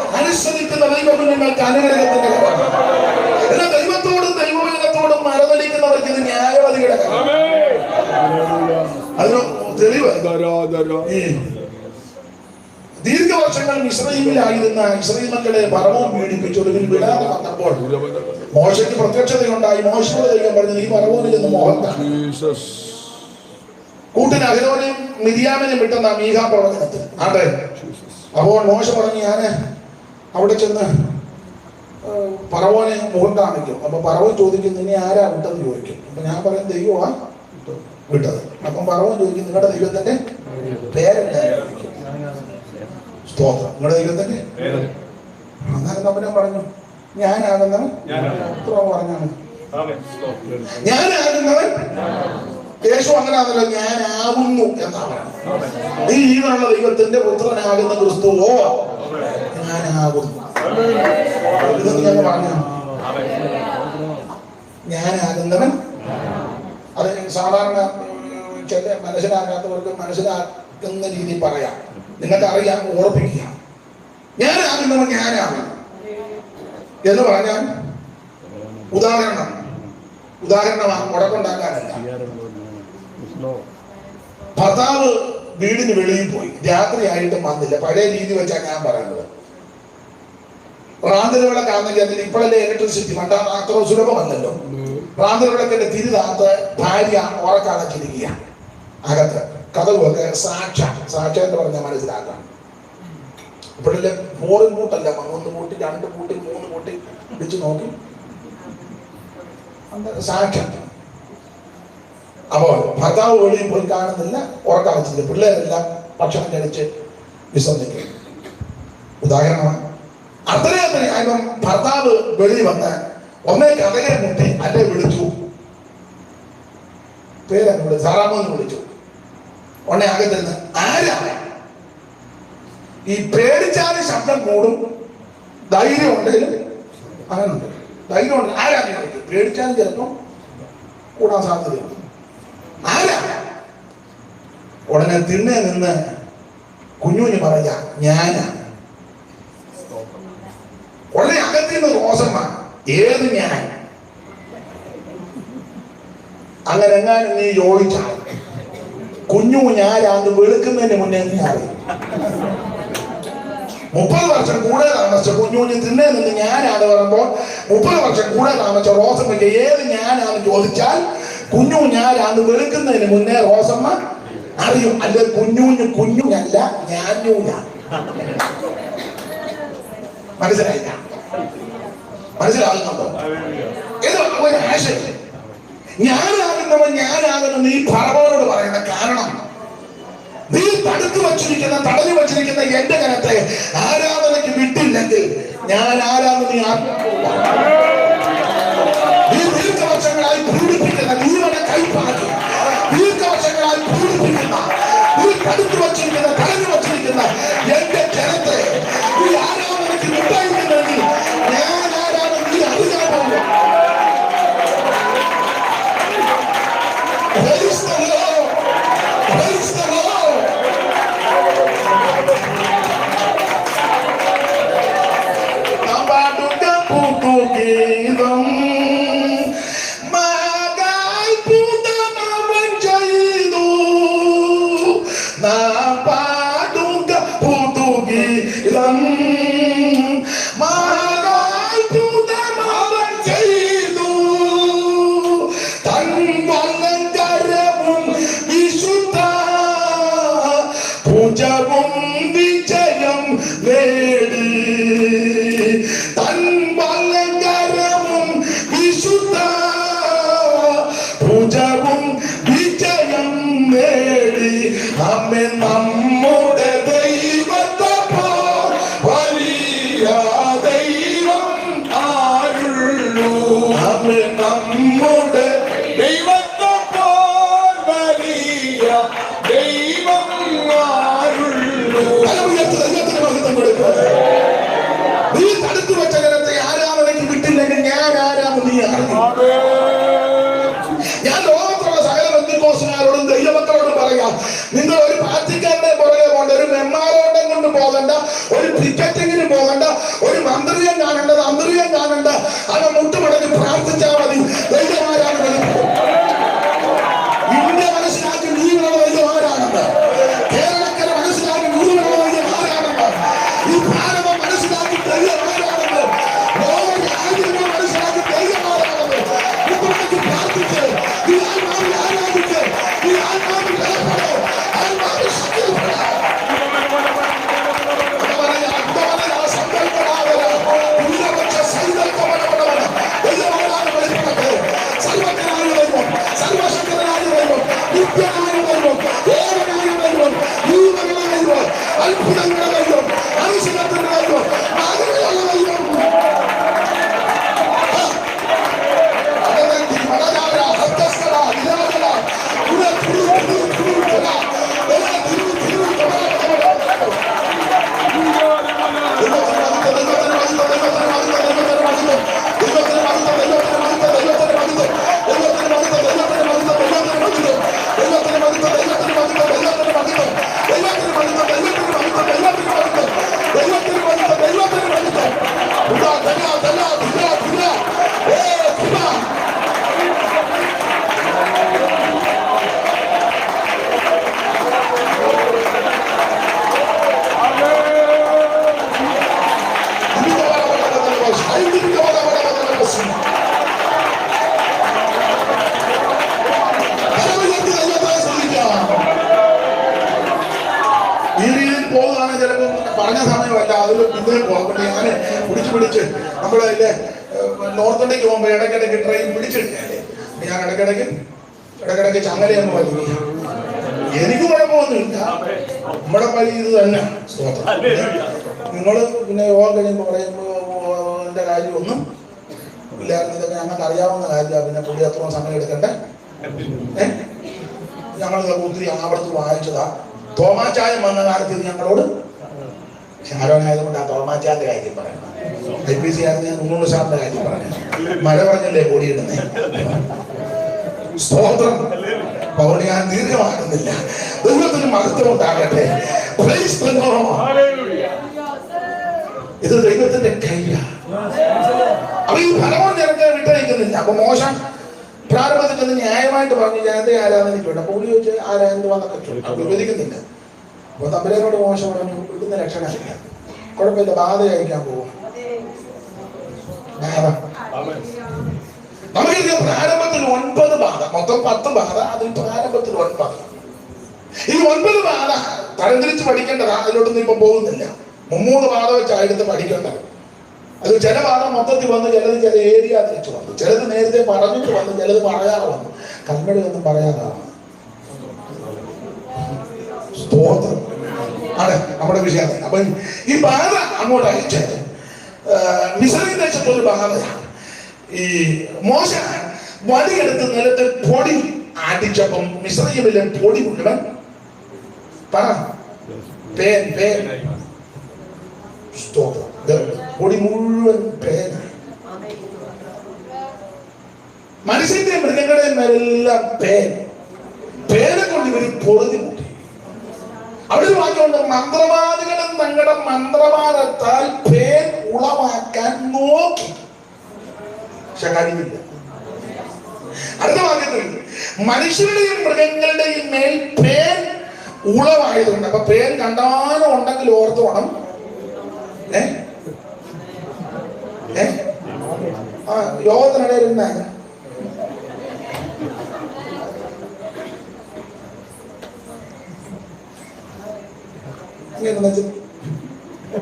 [SPEAKER 2] അനുസരിക്കുന്ന ദൈവകുഞ്ഞുങ്ങൾക്ക് അനുഗ്രഹത്തിന്റെ കരം. എന്നാൽ ദൈവത്തോടും ദൈവവചനത്തോടും മരതലിക്കുന്നവർക്ക് ഇത് ന്യായവതിയുടെ കരം. അതിന് തെളിവ് ദീർഘവർഷങ്ങൾ ഇസ്രായേലിലായിരുന്ന ഇസ്രായേൽ മക്കളെ ഫറവോൻ പീഡിപ്പിച്ചൊടുവിൽ വിടാതെ വന്നപ്പോൾ മോശയ്ക്ക് പ്രത്യക്ഷതയുണ്ടായി. മോശയോട് ദൈവം പറഞ്ഞു, നീ ഫറവോനിൽ നിന്ന് മോഹത്താണ്. കൂട്ടിന് അഹരോനെയും മിരിയാമിനെയും വിട്ടെന്ന മീഖാ പ്രവചനത്തിൽ ആട്ടെ. അപ്പോൾ മോശ പറഞ്ഞു, ഞാൻ അവിടെ ചെന്ന് ഫറവോനെ മുഖം കാണിക്കും. അപ്പൊ ഫറവോൻ ചോദിക്കും, നിന്നെ ആരാ വിട്ടെന്ന് ചോദിക്കും. അപ്പൊ ഞാൻ പറയും, ദൈവമാ വിട്ടത്. അപ്പം ഫറവോൻ ചോദിക്കും, നിങ്ങളുടെ ദൈവത്തിന്റെ പേരെന്താ?
[SPEAKER 1] സ്തോത്രം. നിങ്ങളുടെ ദൈവത്തിന്റെ അന്നേരം തമ്പുരാൻ പറഞ്ഞു, ഞാനാകുന്നവൻ. പറഞ്ഞാണ് ഞാനാകുന്നവൻ. യേശു അങ്ങനെയാണല്ലോ, ഞാനാകുന്നു എന്നാ പറയുന്നത്. ഈ ജീവനുള്ള ദൈവത്തിന്റെ പുത്രനാകുന്ന ക്രിസ്തുവോ ഞാനാകുന്നു. ഇതൊന്നും ഞങ്ങൾ പറഞ്ഞു, ഞാനാകുന്നവൻ. അത് സാധാരണ ചില മനസ്സിലാകാത്തവർക്ക് മനസ്സിലാക്കുന്ന രീതി പറയാം. നിങ്ങൾക്ക് അറിയാം, ഓർപ്പിക്കുക. ഞാനാകുന്നവൻ ഞാനാകും എന്ന് പറഞ്ഞാൽ ഉദാഹരണമാണ്, മുടക്കുണ്ടാക്കാനല്ല. ഭർത്താവ് വീടിന് വെളിയിൽ പോയി, രാത്രിയായിട്ടും വന്നില്ല. പഴയ രീതി വെച്ചാൽ ഞാൻ പറയുന്നത്, റാന്തൽ വിളക്കാണെങ്കിൽ അതിന് ഇപ്പോഴല്ലേ ഇലക്ട്രിസിറ്റി, പണ്ടാ അത്ര സുലഭമല്ലല്ലോ. റാന്തൽ വിളക്കിന്റെ തിരിതാത്ത് ഭാര്യ ഉറക്കടച്ചിരിക്കുക. അകത്ത് കഥകളൊക്കെ സാക്ഷ എന്ന് പറഞ്ഞാൽ മനസ്സിലാക്കാം. ഇപ്പോഴല്ലേ ഫോറിൻ കൂട്ടല്ല, 1 കൂട്ടി 2 കൂട്ടി 3 കൂട്ടി പിടിച്ചു നോക്കി സാക്ഷ്യം. അപ്പോൾ ഭർത്താവ് വെളിയിൽ പോയി കാണുന്നില്ല, ഉറക്കടച്ചില്ല. പിള്ളേരെല്ലാം ഭക്ഷണം കഴിച്ച് വിശ്രമിക്കും. ഉദാഹരണമാണ്. അത്രയും ഭർത്താവ് വെളിയിൽ വന്ന് ഒന്നേ കഥകെ മുട്ടി, അല്ലെ വിളിച്ചു, പേരെന്ന് വിളിച്ചു, സാറാമെന്ന് വിളിച്ചു. ഉടനെ അകത്തിരുന്ന് ആരാ? ഈ പേടിച്ചാലും ശബ്ദം കൂടും, ധൈര്യം ഉണ്ടെങ്കിലും അങ്ങനെ ഉണ്ട്. ധൈര്യം ഉണ്ട്, ആരാ? പേടിച്ചാലും ചിലപ്പം കൂടാൻ സാധ്യതയുണ്ട്. ആരാ? ഉടനെ തിണ്ണെ നിന്ന് കുഞ്ഞുഞ്ഞ് പറയാ, ഞാനാ. ഉടനെ അകത്തിന്ന് റോസമ്മ, ഏത് ഞാൻ? അങ്ങനെ എങ്ങാനും നീ ചോദിച്ചാൽ കുഞ്ഞു ഞാനാന്ന് വെളുക്കുന്നതിന് മുന്നേ നീ അറിയും. 30 വർഷം കൂടെ താമസിച്ച കുഞ്ഞുഞ്ഞ് തിന്നെ നിന്ന് ഞാനാണ് പറയുമ്പോൾ 30 വർഷം കൂടെ താമസിച്ച റോസമ്മയ്ക്ക് ഏത് ഞാനാന്ന് ചോദിച്ചാൽ കുഞ്ഞു ഞാനാന്ന് വെളുക്കുന്നതിന് മുന്നേ റോസമ്മ അറിയും. അല്ലെ കുഞ്ഞുഞ്ഞല്ല, ഞാനൂല. മനസ്സിലായില്ല? മനസ്സിലാകുന്നുണ്ടോ? ഇത് ഒരു ആശയം. ഞാനാകുന്നവൻ ഞാനാകുന്ന നീ ഭർത്താവിനോട് പറയുന്ന കാരണം, നീ തടുത്തു തടഞ്ഞു വച്ചിരിക്കുന്ന എന്റെ കരത്തെ ആരാധനയ്ക്ക് വിട്ടില്ലെങ്കിൽ ഞാൻ ആരാധന നീ ദീർഘവർഷങ്ങളായി പീഡിപ്പിക്കുന്ന, ജീവനെ കൈപ്പാക്കി ദീർഘവർഷങ്ങളായി പീഡിപ്പിക്കുന്ന, നീ തടുത്തു വച്ചിരിക്കുന്ന, തടഞ്ഞു വച്ചിരിക്കുന്ന എന്റെ ജനത്തെ നീ ആരാധനയ്ക്ക് വിട്ടായിരുന്നെങ്കിൽ ഞാൻ ആരാധന നീ അറിയാൻ പോകും. നമ്മുടെ ദൈവത്തെ വലിയ ദൈവം ആരുള്ളൂ. നമ്മുടെ ദൈവത്തെ വലിയ ദൈവം ആരുള്ളൂ. നീ തടുത്തു വെച്ച ജനത്തെ ആരാധനയ്ക്ക് വിട്ടില്ലെങ്കിൽ ഞാൻ ആരാധന നീ അറിയും. ഞാൻ ലോകത്തുള്ള സകല ബന്ധുക്കോസുകാരോടും ദൈവമക്കളോടും പറയാം, നിങ്ങൾ ഒരു പാർട്ടിക്കാരന്റെ പുറകെ പോകണ്ട, ഒരു മെമ്മാരോട്ടം കൊണ്ട് പോകണ്ട, ഒരു ടിക്കറ്റിങ്ങിന് പോകണ്ട, ഒരു മന്ത്രിയെ കാണേണ്ടത് അന്ത്രിയെ കാണണ്ട. അത് മുട്ടുമടങ്ങി പ്രാർത്ഥിച്ചാൽ മതി. ദൈവമാരാണ് വിളിക്കും. ഇന്ത്യ മനസ്സിലാക്കി നീതിയുള്ള ദൈവമാരാണെന്ന്, കേരളക്കര മനസ്സിലാക്കി നീതിയുള്ള ദൈവമാരാണെന്ന്, ഈ ഭാരതം മനസ്സിലാക്കി ദൈവമാരാണെന്ന്, ലോക രാജ്യങ്ങൾ മനസ്സിലാക്കി ദൈവമാരാണെന്ന് മുട്ടുമടങ്ങി പ്രാർത്ഥിച്ച് ഈ ആത്മാവിൽ ആരാധിച്ച് ഈ ആത്മാവിൽ ബലപ്പെടോ, ആത്മാവിൽ ശക്തിപ്പെടോ. അത്ഭുതങ്ങളെ
[SPEAKER 2] പറഞ്ഞ സമയമല്ല, അതിൽ പിന്നേം പോകാം. ഞാൻ പിടിച്ച് നമ്മളതിലെ നോർത്ത് ഇന്ത്യക്ക് പോകുമ്പോൾ ഇടയ്ക്കിടയ്ക്ക് ട്രെയിൻ പിടിച്ചിട്ടില്ലേ, ഞാൻ ഇടയ്ക്കിടയ്ക്ക് ചങ്ങലയൊന്നും വലിയ എനിക്ക് കുഴപ്പമൊന്നുമില്ല. നമ്മുടെ പരി ഇത് തന്നെ. നിങ്ങൾ പിന്നെ യോഗം കഴിയുമ്പോൾ പറയുമ്പോൾ എൻ്റെ കാര്യമൊന്നും ഇല്ലായിരുന്നു, ഇതൊക്കെ ഞങ്ങൾക്ക് അറിയാവുന്ന കാര്യമാണ്, പിന്നെ പുള്ളി അത്രയും സമയം എടുക്കണ്ടേ. ഞങ്ങളിതൊക്കെ ഒത്തിരി ആവർത്തി വായിച്ചതാ. തോമാച്ചായം വന്ന കാലത്ത് ഇത് ഞങ്ങളോട് ഷാരോനായതുകൊണ്ട് ആ തോമാച്ചാന്റെ കാര്യം പറയണം. IPC ആയിരുന്നു ഞാൻ 300 സാറിന്റെ കാര്യം പറഞ്ഞു. മഴ പറഞ്ഞല്ലേ ഓടിയിടുന്നേ. സ്തോത്രം. അതുകൊണ്ട് ഞാൻ ദീർഘമാക്കുന്നില്ല. ദൈവത്തിന് മഹത്വം ഉണ്ടാകട്ടെ. ഇത് ദൈവത്തിന്റെ കയ്യാണ്. അപ്പൊ ഈ ഫലമോ ജനത്തെ വിട്ടയക്കുന്നില്ല. അപ്പൊ മോശം പ്രാരംഭത്തിൽ ന്യായമായിട്ട് പറഞ്ഞു ജനത്തെ ആരാധനയ്ക്ക് വേണ്ട. അപ്പൊ പുള്ളി വെച്ച് ആരാധനന്നൊക്കെ ചോദിക്കും, വിവരിക്കുന്നില്ല. അപ്പൊ തമ്പുരാനോട് മോശം പറഞ്ഞു, ഇടുന്ന ലക്ഷണമില്ല, കുഴപ്പമില്ല, ബാധ കഴിക്കാൻ പോകും. നമുക്കിത് പ്രാരംഭത്തിൽ 9 ബാധ, മൊത്തം 10 ബാധ, അതിൽ പ്രാരംഭത്തിൽ 9. ഈ 9 ബാധ തരംതിരിച്ച് പഠിക്കേണ്ടതാ. അതിലോട്ടൊന്നും ഇപ്പൊ പോകുന്നില്ല. 3 ബാധ വെച്ചായിട്ട് പഠിക്കേണ്ടത്. അത് ചില ബാധ മൊത്തത്തിൽ വന്നു, ചില ഏരിയ തിരിച്ചു വന്നു, ചിലത് നേരത്തെ പറഞ്ഞിട്ട് വന്നു, ചിലത് പറയാതെ വന്നു. കൽമടി ഒന്നും പറയാതാണ്. സ്തോത്രം. അതെ, നമ്മുടെ വിഷയം. അപ്പൊ ഈ ബാധ അങ്ങോട്ട് അയച്ചത് മിസ്രൈം ദേശത്തൊരു ബാധയാണ്. ഈ മോശ വടിയെടുത്ത് നിലത്ത് പൊടി ആടിച്ചപ്പം മിസ്രൈമിലെ പൊടി മുഴുവൻ പൊടി മുഴുവൻ പേനായി. മനുഷ്യന്റെ മൃഗങ്ങളുടെയും മേലെല്ലാം പേനെ കൊണ്ട് ഇവർ പൊറുതി മുട്ടി. അവിടെ വാക്കുകൊണ്ട് മന്ത്രവാദികളും തങ്ങളുടെ മന്ത്രവാദത്താൽ പേൻ ഉളവാക്കാൻ നോക്കി, പക്ഷെ കഴിയില്ല. അടുത്ത വാക്യത്തിൽ മനുഷ്യരുടെയും മൃഗങ്ങളുടെയും മേൽ പേൻ ഉളവായതുകൊണ്ട്. അപ്പൊ പേൻ കണ്ടാലും ഉണ്ടെങ്കിൽ ഓർത്തോണം. യോഗത്തിനിടയിൽ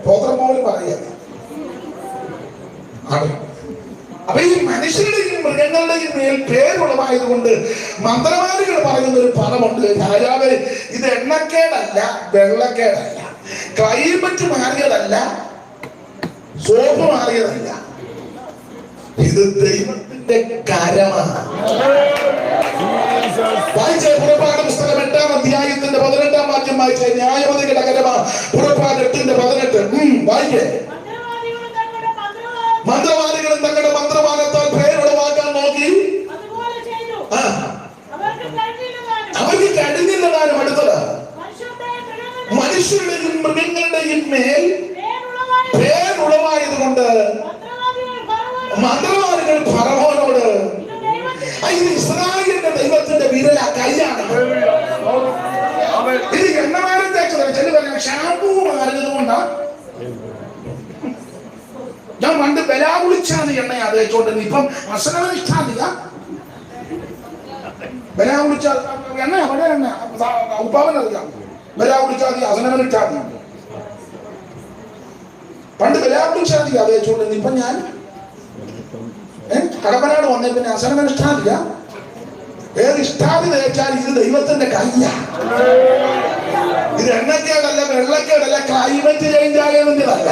[SPEAKER 2] പോത്രം പോലും പറയാ. അപ്പൊ ഈ മനുഷ്യരുടെയും മൃഗങ്ങളുടെയും മേൽ പേരുളവായതുകൊണ്ട് മന്ത്രവാദികൾ പറയുന്ന ഒരു പദമുണ്ട്. രാജാവ്, ഇത് എണ്ണക്കേടല്ല, വെള്ളക്കേടല്ല, ക്ലൈമറ്റ് മാറിയതല്ല, സോപ്പ് മാറിയതല്ല, ഇത് ദൈവത്തിന്റെ കരമാണ്. വായിച്ച പുറപ്പാട് പുസ്തകം 8-ാം അധ്യായത്തിന്റെ 18-ാം വാക്യം വായിച്ച ന്യായവതികളുടെ കരമാണ്. പുറപ്പാട് 8:18 വായിക്കേ. മന്ത്രവാദികളും തങ്ങളുടെ മന്ത്രവാദത്താൽ പേരുളവാക്കാൻ നോക്കി, അവർക്ക് കഴിഞ്ഞില്ലതാനും. അടുത്തത് മനുഷ്യരുടെയും മൃഗങ്ങളുടെയും മേൽ പേരുളവായതുകൊണ്ട് മന്ത്രവാദികൾ ഫറവോനോട്, ഇത് ഇസ്രായേലിന്റെ ദൈവത്തിന്റെ വിരല കൈയാണ്. ഇത് എണ്ണമാരം തേച്ചത് ചെല്ലു പറയാം, ഷാമ്പൂ മാറിയത് കൊണ്ടാ. ഞാൻ പണ്ട് ബലാ വിളിച്ചാണ് എണ്ണയാ തേച്ചോണ്ട്, ഇപ്പം അസനമിഷ്ടാതില്ല. ബലാ വിളിച്ചാ എണ്ണ അവിടെ എണ്ണ ഉപ്പാവനറിയാം. ബലാ വിളിച്ചാതി അസനമിഷ്ടാതി. പണ്ട് ബലാ വിളിച്ചാതി തേച്ചോണ്ട്, ഇപ്പം ഞാൻ കടപ്പനാട് വന്നേ പിന്നെ അസനമിഷ്ടാതില്ല. ഏത് ഇഷ്ടാതി തേച്ചാൽ ഇത് ദൈവത്തിന്റെ കയ്യാ. ഇത് എണ്ണക്കേടല്ല, വെള്ളക്കേടല്ല, ക്ലൈമറ്റ് ചേഞ്ച് ആയതിൻ്റെതല്ല.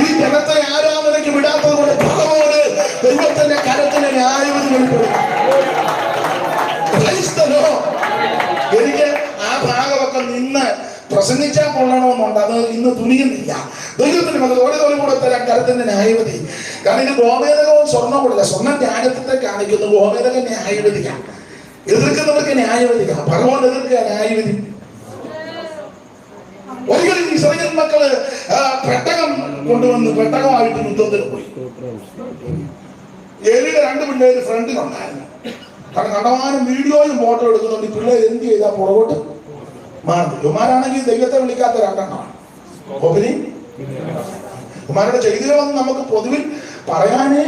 [SPEAKER 2] ഈ ജനത്തെ ആരാധനയ്ക്ക് വിടാത്തത് കൊണ്ട് ഫറവോന് ദൈവത്തിന്റെ കരത്തിന് ന്യായവിധി വെളിപ്പെടും. എനിക്ക് ആ ഭാഗമൊക്കെ നിന്ന് പ്രസംഗിച്ചാൽ കൊള്ളണമെന്നുണ്ട്, അത് ഇന്ന് തുനിയുന്നില്ല. ദൈവത്തിന് മകൾ ഓരോ കൂടെ തരാൻ കരത്തിന്റെ ന്യായവിധി. കാരണം ഇത് ഗോമേതകവും സ്വർണ്ണം കൂടില്ല. സ്വർണ്ണം ത്യാഗത്തെ കാണിക്കുന്നു, ഗോമേതകം ന്യായവിധിക്കാം. എതിർക്കുന്നവർക്ക് ന്യായവിധിക്കാം. ഫറവോൻ എതിർക്കുക ന്യായവിധി. ഒരിക്കലും ഇസ്രായേൽ മക്കള് പെട്ടകം കൊണ്ടുവന്ന് പെട്ടകമായിട്ട് യുദ്ധത്തിന് പോയി. ഏലിയുടെ 2 പിള്ളേര് ഫ്രണ്ടിലുണ്ടായിരുന്നു. കാരണം കണ്ടമാനം വീഡിയോയും ഫോട്ടോ എടുക്കുന്നുണ്ട്. ഈ പിള്ളേർ എന്ത് ചെയ്താൽ പുറകോട്ട് മാറി. കുമാരാണെങ്കിൽ ദൈവത്തെ വിളിക്കാത്ത 2 എണ്ണമാണ്. കുമാരുടെ ചെയ്തികളൊന്നും നമുക്ക് പൊതുവിൽ പറയാനേ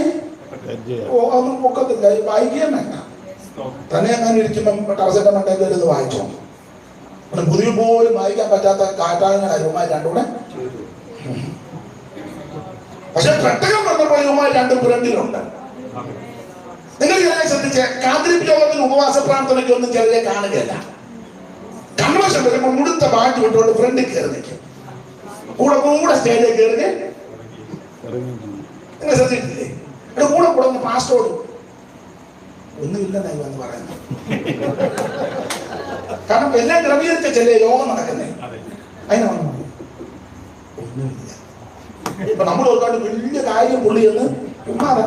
[SPEAKER 2] ഒന്നും പൊക്കത്തില്ല. വായിക്കുകയും വേണ്ട. തന്നെ അങ്ങനെ ഇരിക്കുമ്പം ടവസന്റെ മണ്ടയിൽ വരുന്നത് വായിച്ചോ. പൊതുവിൽ പോലും വായിക്കാൻ പറ്റാത്ത കാറ്റാങ്ങനായിരുന്നു 2 കൂടെ പെട്ടകം വന്നപ്പോൾ ഇവന്മാർ രണ്ടും ഫ്രണ്ടിലുണ്ട്. നിങ്ങൾ ചിലരെ ശ്രദ്ധിച്ച് കാത്തിരിപ്പ് യോഗത്തിൽ ഉപവാസ പ്രാർത്ഥനയ്ക്ക് ഒന്നും ചിലരെ കാണുകയല്ല. കൺവെൻഷൻ വരുമ്പോൾ മുടുത്ത പാട്ട് വിട്ടുകൊണ്ട് ഫ്രണ്ടിൽ കയറി നിൽക്കും, കൂടെ സ്റ്റേജിൽ കയറി. നിങ്ങൾ ശ്രദ്ധിച്ചില്ലേ? എന്റെ കൂടെ ഒന്ന് പാസ്റ്റോട് ഒന്നുമില്ലെന്നായി വന്ന് പറയുന്നത്. കാരണം എല്ലാം ക്രമീകരിച്ച ചില യോഗം നടക്കുന്നേ, അതിനാണ് ഒന്നുമില്ല. ഇപ്പൊ നമ്മൾ ഓർക്കാണ്ട് വലിയ കാര്യം പുള്ളി എന്ന് ഉമ്മാറാ.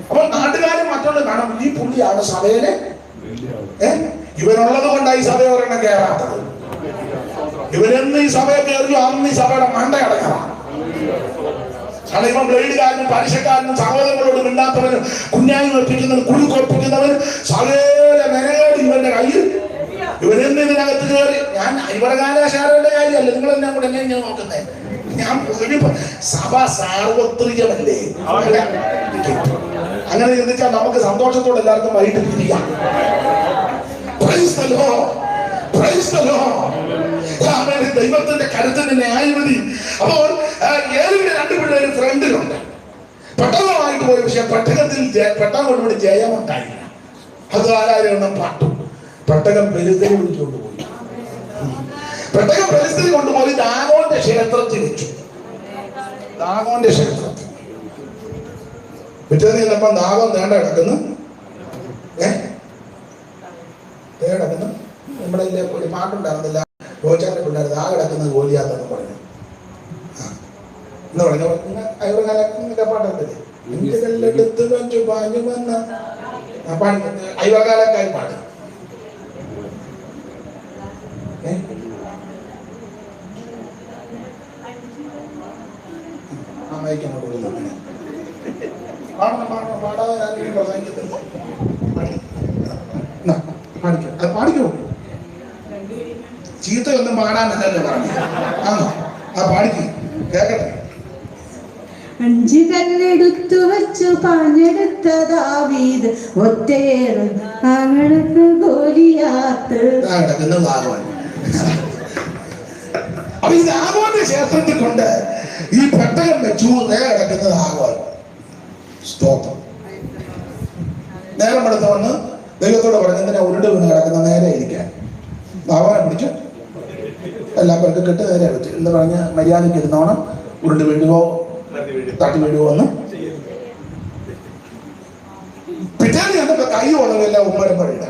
[SPEAKER 2] അപ്പൊ നാട്ടുകാരും മറ്റുള്ള കാണാം, ഈ പുള്ളിയാണ് സഭയിലെ. ഇവനുള്ളത് കൊണ്ടായി സഭയെ ഒരെണ്ണം കയറാത്തത്. ഇവരെന്ന് ഈ സഭയെ കയറിയോ അന്ന് ഈ സഭയുടെ മണ്ട അടക്കണം. കാരണം ഇവൻ ബ്ലേഡുകാരനും പലിശക്കാരനും സഹോദരങ്ങളോട് മിണ്ടാത്തവനും കുഞ്ഞായി ഒപ്പിക്കുന്നവനും കുഴി കൊപ്പിക്കുന്നവനും സകല മെനയോട് ഇവന്റെ കയ്യിൽ. ഇവരെന്ന് ഇതിനകത്ത് കയറി. ഞാൻ ഇവരുടെ കാലാശാലയുടെ കാര്യമല്ല, നിങ്ങളെല്ലാം കൂടെ എന്നെ ഞാൻ നോക്കുന്നേ. ഞാൻ സഭ സാർവത്രികമല്ലേ? അങ്ങനെ ചിന്തിച്ചാൽ നമുക്ക് സന്തോഷത്തോടെ എല്ലാവർക്കും വൈകിട്ട് പിരിയാം. ദൈവത്തിന്റെ കരുത്തിന്റെ ന്യായവിധി. അപ്പോൾ ഏതൊരു രണ്ടു പിള്ളേര് ഫ്രണ്ടിലുണ്ട്. പെട്ടകമായിട്ട് പോയി. പക്ഷെ പെട്ടകത്തിൽ പെട്ടകം കൊണ്ടുപോയി ജയമുണ്ടായില്ല. അത് ആരാരും പാട്ടും പെട്ടകം പെരുസ്ഥലി വിളിച്ചുകൊണ്ടുപോയി. പെട്ടകം പെരുസ്ഥലി കൊണ്ടുപോയി ദാഗോന്റെ ക്ഷേത്രത്തിൽ വെച്ചു. ദാഗോന്റെ ക്ഷേത്രത്തിൽ പിറ്റേന്ന് ചെന്നപ്പം ദാഗം നേണ്ട കിടക്കുന്നു. കിടക്കുന്നു. നമ്മുടെ ഒരു പാട്ടുണ്ടായിരുന്നില്ല, ഗോചാന്റെ പിള്ളേർ ദാ കിടക്കുന്നത് ഗോലിയാത്തെന്ന് പറഞ്ഞു. എന്ന് പറഞ്ഞു പാട്ടുണ്ടല്ലേ, എടുത്ത് വെച്ചു പാഞ്ഞു വന്ന അയവകാലക്കാരി പാട്ട്. അമ്മയ്ക്കാണ് കൊടുക്കുന്നത്. പാടാതെ പ്രസംഗിക്കത്തില്ല. അത് പാടിക്കോ. ചീത്തയൊന്നും പാടാനല്ലേ പറഞ്ഞു. ആണോ? ആ പാടിക്കോ, കേക്കട്ടെ.
[SPEAKER 3] അഞ്ച് കല്ലെടുത്തു വച്ചു പാഞ്ഞെടുത്ത ദാവീദ് ഒറ്റയേറും അങ്ങടക്ക് ഗോലിയാത്ത്.
[SPEAKER 2] അപ്പൊ ഈ ദാഗോന്റെ ക്ഷേത്രത്തിൽ കൊണ്ട് ഈ പെട്ടകം വെച്ചു. കിടക്കുന്നത് ആഗോൻ. സ്തോത്രം. നേരം എടുത്ത് വന്ന് ദൈവത്തോട് പറഞ്ഞു, എന്തിനാ ഉരുണ്ട് വീണ് കിടക്കുന്ന, നേരെ ഇരിക്കാൻ. ദാഗോനെ പിടിച്ചു എല്ലാം പേർക്ക് കെട്ട് നേരെ വെച്ചു. എന്ന് പറഞ്ഞ് മര്യാദയ്ക്ക് ഇരുന്നോണം. ഉരുണ്ട് വീഴുവോ തട്ടി വീഴുവോ എന്ന്. പിറ്റേന്ന് ചെന്നപ്പോ കൈ ഉള്ളതെല്ലാം ഉമ്മരപ്പഴിയില്ല.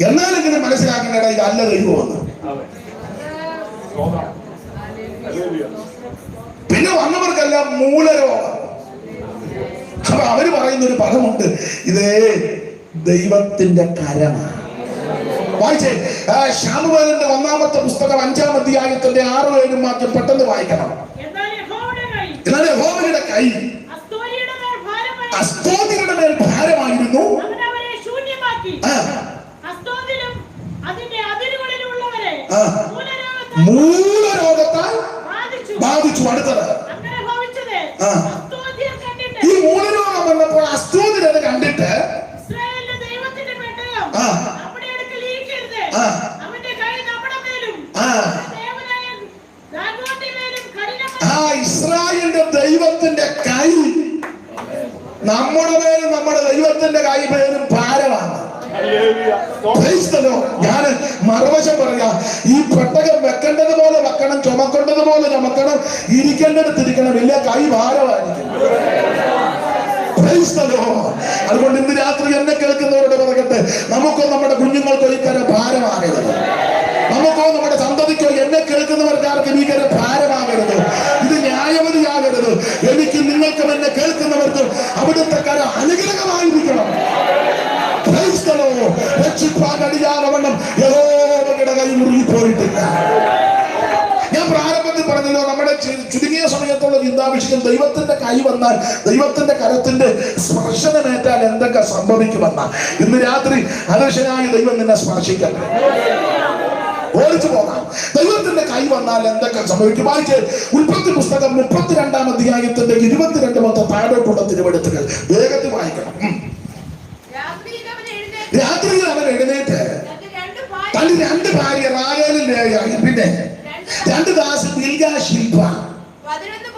[SPEAKER 2] എന്നാലെങ്കിലും മനസ്സിലാക്കേണ്ട ഇത് അല്ല ദൈവമെന്ന്. പിന്നെ വന്നവർക്കെല്ലാം മൂലരോഗം. അപ്പൊ അവര് പറയുന്ന ഒരു പദമുണ്ട്, ഇതേ ദൈവത്തിന്റെ കരമാണ്. വായിച്ചേ, ശമൂവേലിന്റെ 1-ാമത്തെ പുസ്തകം 5-ാം അധ്യായത്തിന്റെ 6-7 വാക്യം പെട്ടെന്ന് വായിക്കണം. എന്നാൽ യഹോവയുടെ കൈ അസ്തോദികളുടെ മേൽ ഭാരമായിരുന്നു. മൂലരോഗത്താൽ ബാധിച്ചു. അടുത്തത് ഈ മൂലരോഗം വന്നപ്പോൾ അസ്തോദിനെ കണ്ടിട്ട് ഇസ്രായേലിന്റെ ദൈവത്തിന്റെ കൈ നമ്മുടെ മേലും നമ്മുടെ ദൈവത്തിന്റെ കൈ മേലും ഭാരമാണ്. ഞാൻ മറുവശം പറയാ, ഈ പെട്ടകം വെക്കേണ്ടത് പോലെ വെക്കണം, ചുമക്കേണ്ടത് പോലെ ചുമക്കണം, ഇരിക്കേണ്ടത് ഇരിക്കണം. വലിയ കൈ ഭാരമായിരിക്കും. അതുകൊണ്ട് ഇന്ന് രാത്രി എന്നെ കേൾക്കുന്നവരുടെ പറയട്ടെ, നമുക്കോ നമ്മുടെ കുഞ്ഞുങ്ങൾക്കോ ഈ കര ഭാരമാകരുത്. നമുക്കോ നമ്മുടെ സന്തതിക്കോ എന്നെ കേൾക്കുന്നവർക്കാർക്ക് ഈ കര ഭാരമാകരുത്. ഇത് ന്യായവതിയാകരുത്. എനിക്ക് നിങ്ങൾക്കും എന്നെ കേൾക്കുന്നവർക്കും അവിടുത്തെ കര അനുഗ്രഹമായിരിക്കണം. രക്ഷിപ്പാകടിയാകവണ്ണം യഹോവയുടെ കൈ മുറുകിപ്പോയിട്ടില്ല. ഞാൻ പ്രാരംഭത്തിൽ പറഞ്ഞല്ലോ, നമ്മുടെ ചുരുങ്ങിയ സമയത്തുള്ള ചിന്താവിഷയം ദൈവത്തിന്റെ കൈ വന്നാൽ, ദൈവത്തിന്റെ കരത്തിന്റെ സ്പർശനമേറ്റാൽ എന്തൊക്കെ സംഭവിക്കുമെന്ന. ഇന്ന് രാത്രി അദൃശ്യനായ ദൈവം നിന്നെ സ്പർശിക്കട്ടെ. ഓടിച്ചു പോകാം. ദൈവത്തിന്റെ കൈ വന്നാൽ എന്തൊക്കെ സംഭവിക്കും? വായിച്ച് ഉൽപ്പത്തി പുസ്തകം 32-ാം അധ്യായത്തിന്റെ 22 മുതൽ താഴോട്ടുള്ള തിരുവെടുത്തുകൾ വേഗത്തിൽ വായിക്കണം. രാത്രിയിൽ അവൻ എഴുന്നേറ്റ് തന്റെ 2 ഭാര്യ റാഹേലും ലേയായും പിന്നെ 2 ദാസ് ബിൽഗ ശിൽപ 11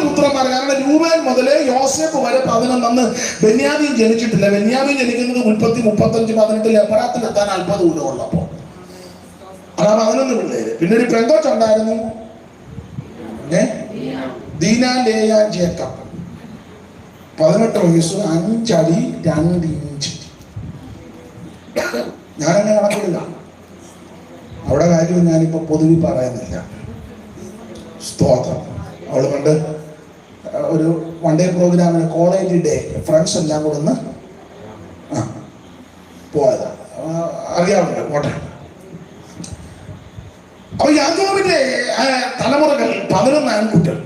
[SPEAKER 2] പുത്രന്മാർ. കാരണം രൂബേൻ മുതലേ യോസേഫ് വരെ 11. അന്ന് ബെന്യാമീൻ ജനിച്ചിട്ടില്ല. ബെന്യാമീൻ ജനിക്കുന്നത് 30, 35, 18 എഫ്രാത്തിൽ എത്താൻ അല്പ ദൂരമുള്ളപ്പോ. അതാ 11 പിള്ളേര്. പിന്നെ ഒരു പെങ്കൊച്ചുണ്ടായിരുന്നു, ദീന ലേയ ജേക്കബ്. 18 വയസ്സ്, 5 അടി 2 ഇഞ്ച്. ഞാനെന്നെ കണക്കില്ല, അവിടെ കാര്യം ഞാനിപ്പോ പൊതുവി പറയുന്നില്ല. സ്തോത്രം. അവള് പണ്ട് ഒരു 1 ഡേ പ്രോഗ്രാമിന് കോളേജ് ഡേ ഫ്രണ്ട്സ് എല്ലാം കൂടെ ഒന്ന് പോയതാ, അറിയാമല്ലോ, പോട്ടെ. അപ്പൊ യാക്കോബിന്റെ തലമുറകൾ 11 ആൺകുട്ടികൾ.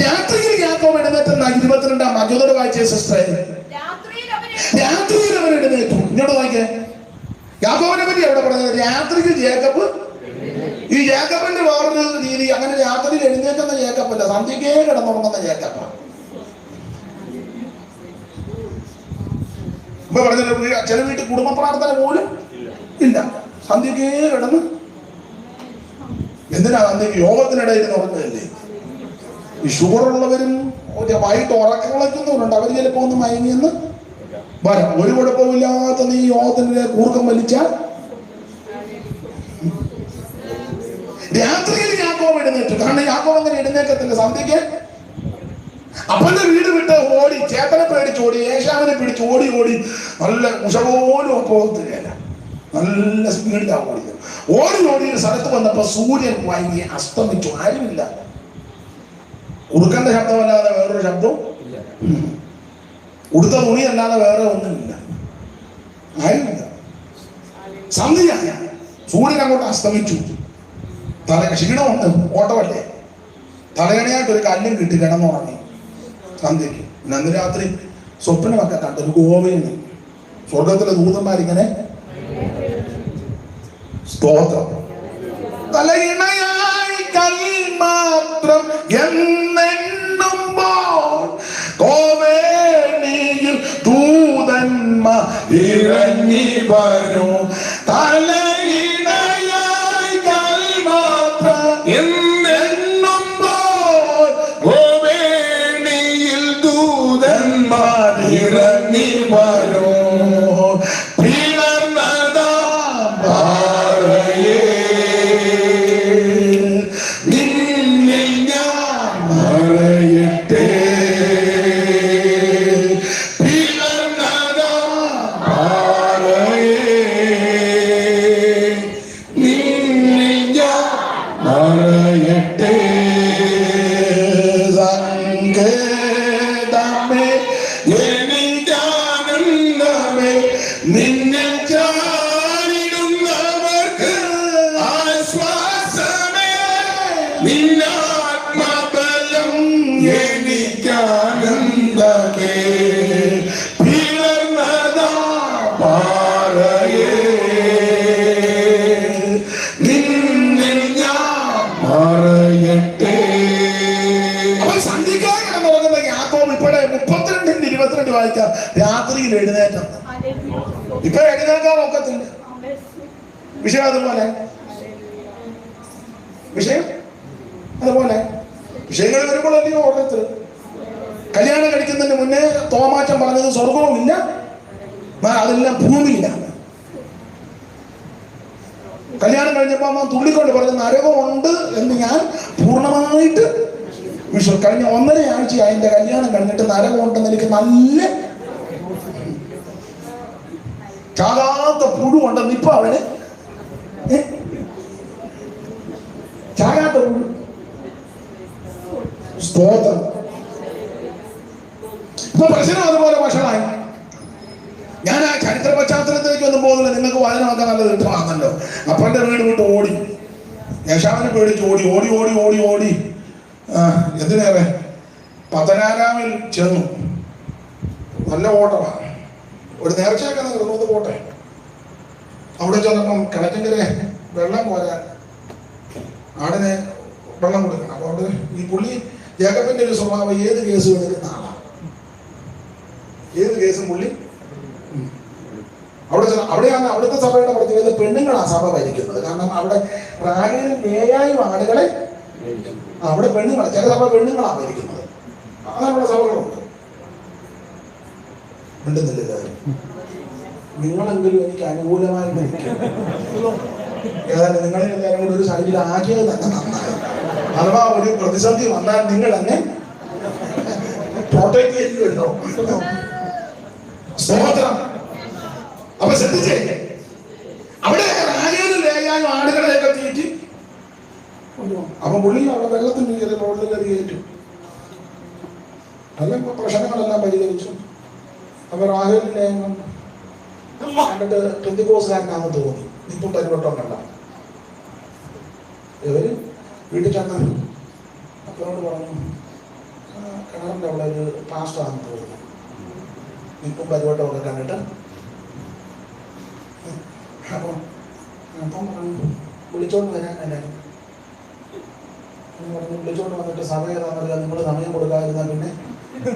[SPEAKER 2] രാത്രിയിൽ യാക്കോബ് എഴുന്നേറ്റെന്ന 22 മജൂദോട് വായിച്ച സിസ്റ്ററെ, രാത്രിയിൽ അവൻ എഴുന്നേറ്റു. ഇങ്ങോട്ട് വായിക്കേ, യാക്കോബിനെ പറ്റി എവിടെ പറഞ്ഞത്? രാത്രിയിൽ ജേക്കബ്. ഈ ജേക്കബിന്റെ വേറൊരു രീതി, അങ്ങനെ രാത്രിയിൽ എഴുന്നേക്കുന്ന ജേക്കബല്ല, സന്ധ്യക്കേ കിടന്നുറങ്ങുന്ന ജേക്കബ. ഇപ്പൊ പറഞ്ഞില്ല, ചില വീട്ടിൽ കുടുംബ പ്രാർത്ഥന പോലും ഇല്ല, സന്ധ്യക്കേ കിടന്ന്. എന്തിനാ സന്ധ്യക്ക്? യോഗത്തിനിടയിൽ ഉറങ്ങുകയല്ലേ. ഈ ഷുഗറുള്ളവരും വൈകിട്ട് ഉറക്കങ്ങളൊക്കെയുണ്ട്, അവർ ചിലപ്പോ ഒന്ന് മയങ്ങിയെന്ന് വരാം. ഒരു കുഴപ്പമില്ലാത്ത നീ യോഗത്തിന്റെ കൂർക്കം വലിച്ചാൽ. രാത്രിയിൽ യാക്കോബ് എഴുന്നേറ്റു. കാരണം യാക്കോബ് അങ്ങനെ എഴുന്നേക്കത്തില്ല സന്ധ്യക്ക്. അപ്പന്റെ വീട് വിട്ട് ഓടി, ചേട്ടനെ പേടിച്ചോടി, ഏശാവിനെ പിടിച്ച് ഓടി ഓടി, നല്ല ഉഷപോലും പോകത്തില്ല, നല്ല സ്പീഡിലാണ് ഓടിയത്. ഓടി ഓടി ഒരു സ്ഥലത്ത് വന്നപ്പോ സൂര്യൻ വൈകി അസ്തമിച്ചു. ആരുമില്ല, ഉടുക്കന്റെ ശബ്ദമല്ലാതെ വേറൊരു ശബ്ദവും, ഉടുത്ത തുണിയല്ലാതെ വേറെ ഒന്നുമില്ല, ആരുമില്ല. സന്ധ്യ, സൂര്യൻ അങ്ങോട്ട് അസ്തമിച്ചു. ക്ഷീണമുണ്ട്, ഓട്ടമല്ലേ. തലയണയായിട്ട് ഒരു കല്ലും കിട്ടി കിടന്നുറങ്ങി സന്ധ്യക്ക്. അന്ന് രാത്രി സ്വപ്നമൊക്കെ കണ്ടു, ഒരു ഗോവയിൽ സ്വർഗത്തിലെ ദൂതന്മാരിങ്ങനെ. സ്തോത്രം. തലയിണയായി കൽമാത്രം എന്നെണ്ണുമ്പോൾ കോവേണിയിൽ ദൂതന്മാർ ഇറങ്ങി വരൂ. തലയിണയായി കൽമാത്രം എന്നെണ്ണുമ്പോൾ കോവേണിയിൽ ദൂതന്മാർ ഇറങ്ങി വരൂ. രാത്രിയിൽ എഴുന്നേറ്റം. ഇപ്പൊ എഴുന്നേക്കാൻ ഒക്കത്തില്ല. വിഷയം അതുപോലെ, വിഷയം അതുപോലെ വിഷയങ്ങൾ വരുമ്പോഴല്ലോ ഓർമ്മത്തിൽ. കല്യാണം കഴിക്കുന്നതിന് മുന്നേ തോമാച്ചൻ പറഞ്ഞത് സ്വർഗവും ഇല്ല, അതെല്ലാം ഭൂമിയിലാണ്. കല്യാണം കഴിഞ്ഞപ്പോ അമ്മ തുള്ളിക്കൊണ്ട് പറഞ്ഞ നരകമുണ്ട് എന്ന് ഞാൻ പൂർണ്ണമായിട്ട് കഴിഞ്ഞ 1.5 ആഴ്ചയായി എന്റെ കല്യാണം കഴിഞ്ഞിട്ട് നരകമുണ്ടെന്ന് എനിക്ക് നല്ല ചാകാത്ത പുഴുണ്ടെന്ന് ഇപ്പൊ അവന് ചാകാത്ത പുഴു. സ്തോത്രം. ഇപ്പൊ പ്രശ്നം അതുപോലെ വഷളായി. ഞാൻ ആ ചരിത്ര പശ്ചാത്തലത്തിലേക്ക് ഒന്നും പോകുന്നില്ല, നിങ്ങൾക്ക് വായനമൊക്കെ നല്ല കിട്ടുവാണല്ലോ. അപ്പന്റെ വീട് വിട്ട് ഓടി, യേശാവിനെ പേടിച്ച് ഓടി ഓടി ഓടി ഓടി ഓടി എന്തിനേറെ പത്തനാരാമിൽ ചെന്നു. നല്ല ഓട്ടമാണ്, ഒരു നേർച്ചയൊക്കെ നിർന്നത് പോട്ടെ. അവിടെ ചെന്നപ്പം കിണറ്റിൻ്റെ വെള്ളം പോരാൻ ആടിനെ വെള്ളം കൊടുക്കണം. അപ്പോൾ അവിടെ ഈ പുള്ളി ജേക്കബിന്റെ ഒരു സ്വഭാവം, ഏത് കേസ് എടുക്കുന്ന ആളാണ്, ഏത് കേസും പുള്ളി അവിടെയാണ്. അവിടുത്തെ സഭയുടെ പ്രത്യേകത പെണ്ണുങ്ങളാണ് സഭ ഭരിക്കുന്നത്. കാരണം അവിടെ
[SPEAKER 1] റാഹേലും ലേയായും ആടുകളെ അവിടെ പെണ്ണുങ്ങൾ, ചില സഭ പെണ്ണുങ്ങളാണ് ഭരിക്കുന്നത്. അങ്ങനെയുള്ള സഭകളുണ്ട്. മിണ്ടുന്നില്ല. നിങ്ങളെങ്കിലും എനിക്ക് അനുകൂലമായിട്ട് നിൽക്കും. ഏതായാലും നിങ്ങളെ എല്ലാവരും കൂടി ഒരു സൈഡിൽ ആക്കിയത് തന്നെ നന്നായി. അഥവാ ഒരു പ്രതിസന്ധി വന്നാൽ നിങ്ങൾ തന്നെ പ്രൊട്ടക്ട് ചെയ്യുമല്ലോ. സ്തോത്രം. അപ്പൊ ശ്രദ്ധിച്ചേ, അവിടെ റാഹേലും ലേയായും ആടുകളെയൊക്കെ തീറ്റി. അപ്പൊ പുള്ളി അവിടെ വെള്ളത്തിന് കയറി റോഡിൽ കയറി കയറ്റും. നല്ല പ്രശ്നങ്ങളെല്ലാം പരിഹരിച്ചു. അപ്പൊ റാഹേലും ലേയും കണ്ടിട്ട് പെന്തിക്കോസുകാരനാണെന്ന് തോന്നി. ഇപ്പം പരിവട്ടം കണ്ട ഇവര് വീട്ടിൽ ചെന്ന് അപ്പനോട് പറഞ്ഞു, കിണറിന്റെ അവിടെ ഒരു പാസ്റ്ററാണെന്ന് തോന്നുന്നു. ഇപ്പം പരിവട്ടമൊക്കെ കണ്ടിട്ട് അപ്പം പറഞ്ഞു വിളിച്ചോണ്ട് വരാൻ എല്ലാവരും പറഞ്ഞു. വിളിച്ചോണ്ട് വന്നിട്ട് സഭ ഏതാണെന്നറിയാം. നിങ്ങൾ സമയം കൊടുക്കാതിരുന്നാൽ പിന്നെ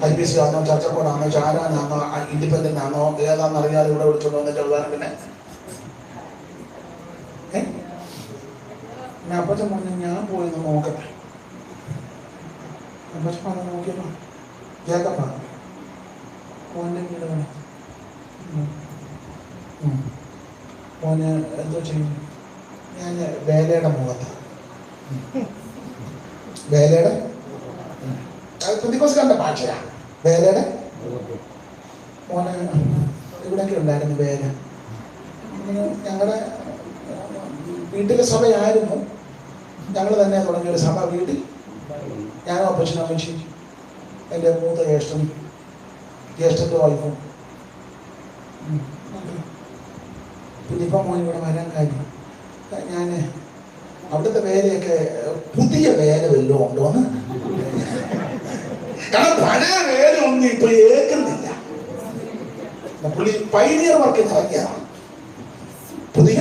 [SPEAKER 1] IPC ആണോ, ചർച്ചക്കോടാണോ, ചാരാനാണോ, ഇൻഡിപെൻഡന്റ് ആണോ, ഏതാണെന്ന് അറിയാതെ ഇവിടെ വിളിച്ചോണ്ട് വന്നിട്ട് എഴുതാനും പിന്നെ അപ്പച്ചൻ പറഞ്ഞു ഞാൻ പോയി നോക്കട്ടെ. അപ്പച്ചൻ പറഞ്ഞു നോക്കിയപ്പോ ജേക്കപ്പാണ് മോൻ്റെ വീട് വേണം. മോന് എന്തോ ചെയ്യും? ഞാൻ വേലയുടെ മുഖത്ത് വേലയുടെ പ്രതികോസുകാരൻ്റെ ഭാഷയാ. വേലയുടെ മോന് ഇവിടെയൊക്കെ ഉണ്ടായിരുന്നു വേല. ഞങ്ങളുടെ വീട്ടിലെ സഭയായിരുന്നു. ഞങ്ങൾ തന്നെ തുടങ്ങിയൊരു സഭ. വീട്ടിൽ ഞാനും അപ്പച്ചനും അമ്മച്ചിയും എൻ്റെ മൂത്ത ജ്യേഷ്ഠൻ്റെ വൈഫും. പിന്നെ ഇപ്പം മോൻ ഇവിടെ വരാൻ കാര്യം ഞാൻ അവിടുത്തെ വേലയൊക്കെ പുതിയ വേല വല്ലതും ഉണ്ടോന്ന്. കാരണം പഴയ വേല ഒന്നും ഇപ്പൊ ഏൽക്കുന്നില്ല. പുള്ളി പൈനിയർ വർക്കിന് ഇറങ്ങിയതാണ്. പുതിയ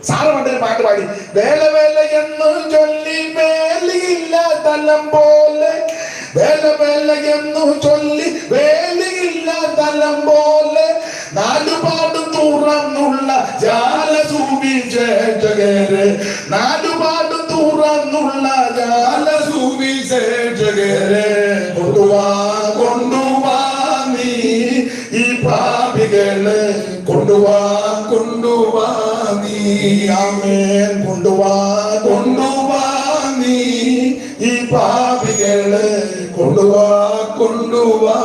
[SPEAKER 1] സാറ് പണ്ടൊരു പാട്ട് പാടി, വേല വേല എന്ന് ചൊല്ലി വേലിയില്ല തലം പോലെ, വേല വേല എന്നു ചൊല്ലി വേലിയില്ല തലം പോലെ, നാലുപാടും തുറന്നുള്ള ജാലസുവിശേഷകരെ, നാലുപാടും തുറന്നുള്ള ജാലസുവിശേഷകരെ, കൊണ്ടുവാ കൊണ്ടുവാ നീ ഈ പാപികളെ, കൊണ്ടുവാ കൊണ്ടുവാ നീ. ആമേൻ. കൊണ്ടുവാ കൊണ്ടുവാ നീ ഈ പാപികളെ, കൊണ്ടുവാ കൊണ്ടുവാ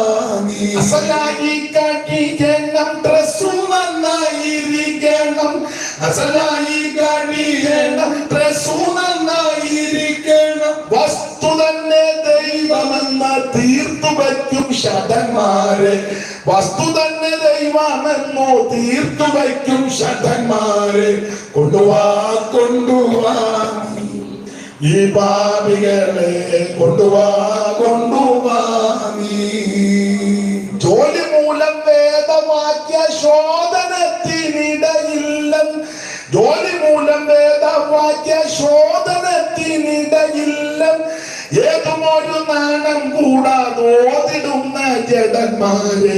[SPEAKER 1] നീ. അസലായി കഴിക്കണം, ഡ്രസ്സു നന്നായിരിക്കണം. അസലായി കഴിക്കണം, ഡ്രസ്സു നന്നായിരിക്കണം. വസ്തു തന്നെ ദൈവമെന്ന തീർത്തു വയ്ക്കും ശതന്മാരെ, വസ്തു തന്നെ ദൈവമെന്നോ തീർത്തു വയ്ക്കും ശതന്മാരെ, കൊണ്ടുവാ കൊണ്ടുവാ ഈ പാപികളെ, കൊണ്ടുവാ കൊണ്ടുവാ നീ. ജോലി മൂലം വേദവാക്യ ശോധനത്തിനിടയില്ലെന്ന്, ജോലി മൂലം വേദവാക്യ ശോധനത്തിനിടയില്ലെന്ന്, ഏതുമൊരു നാണം കൂടാതോതിടുന്ന ജഡന്മാരെ,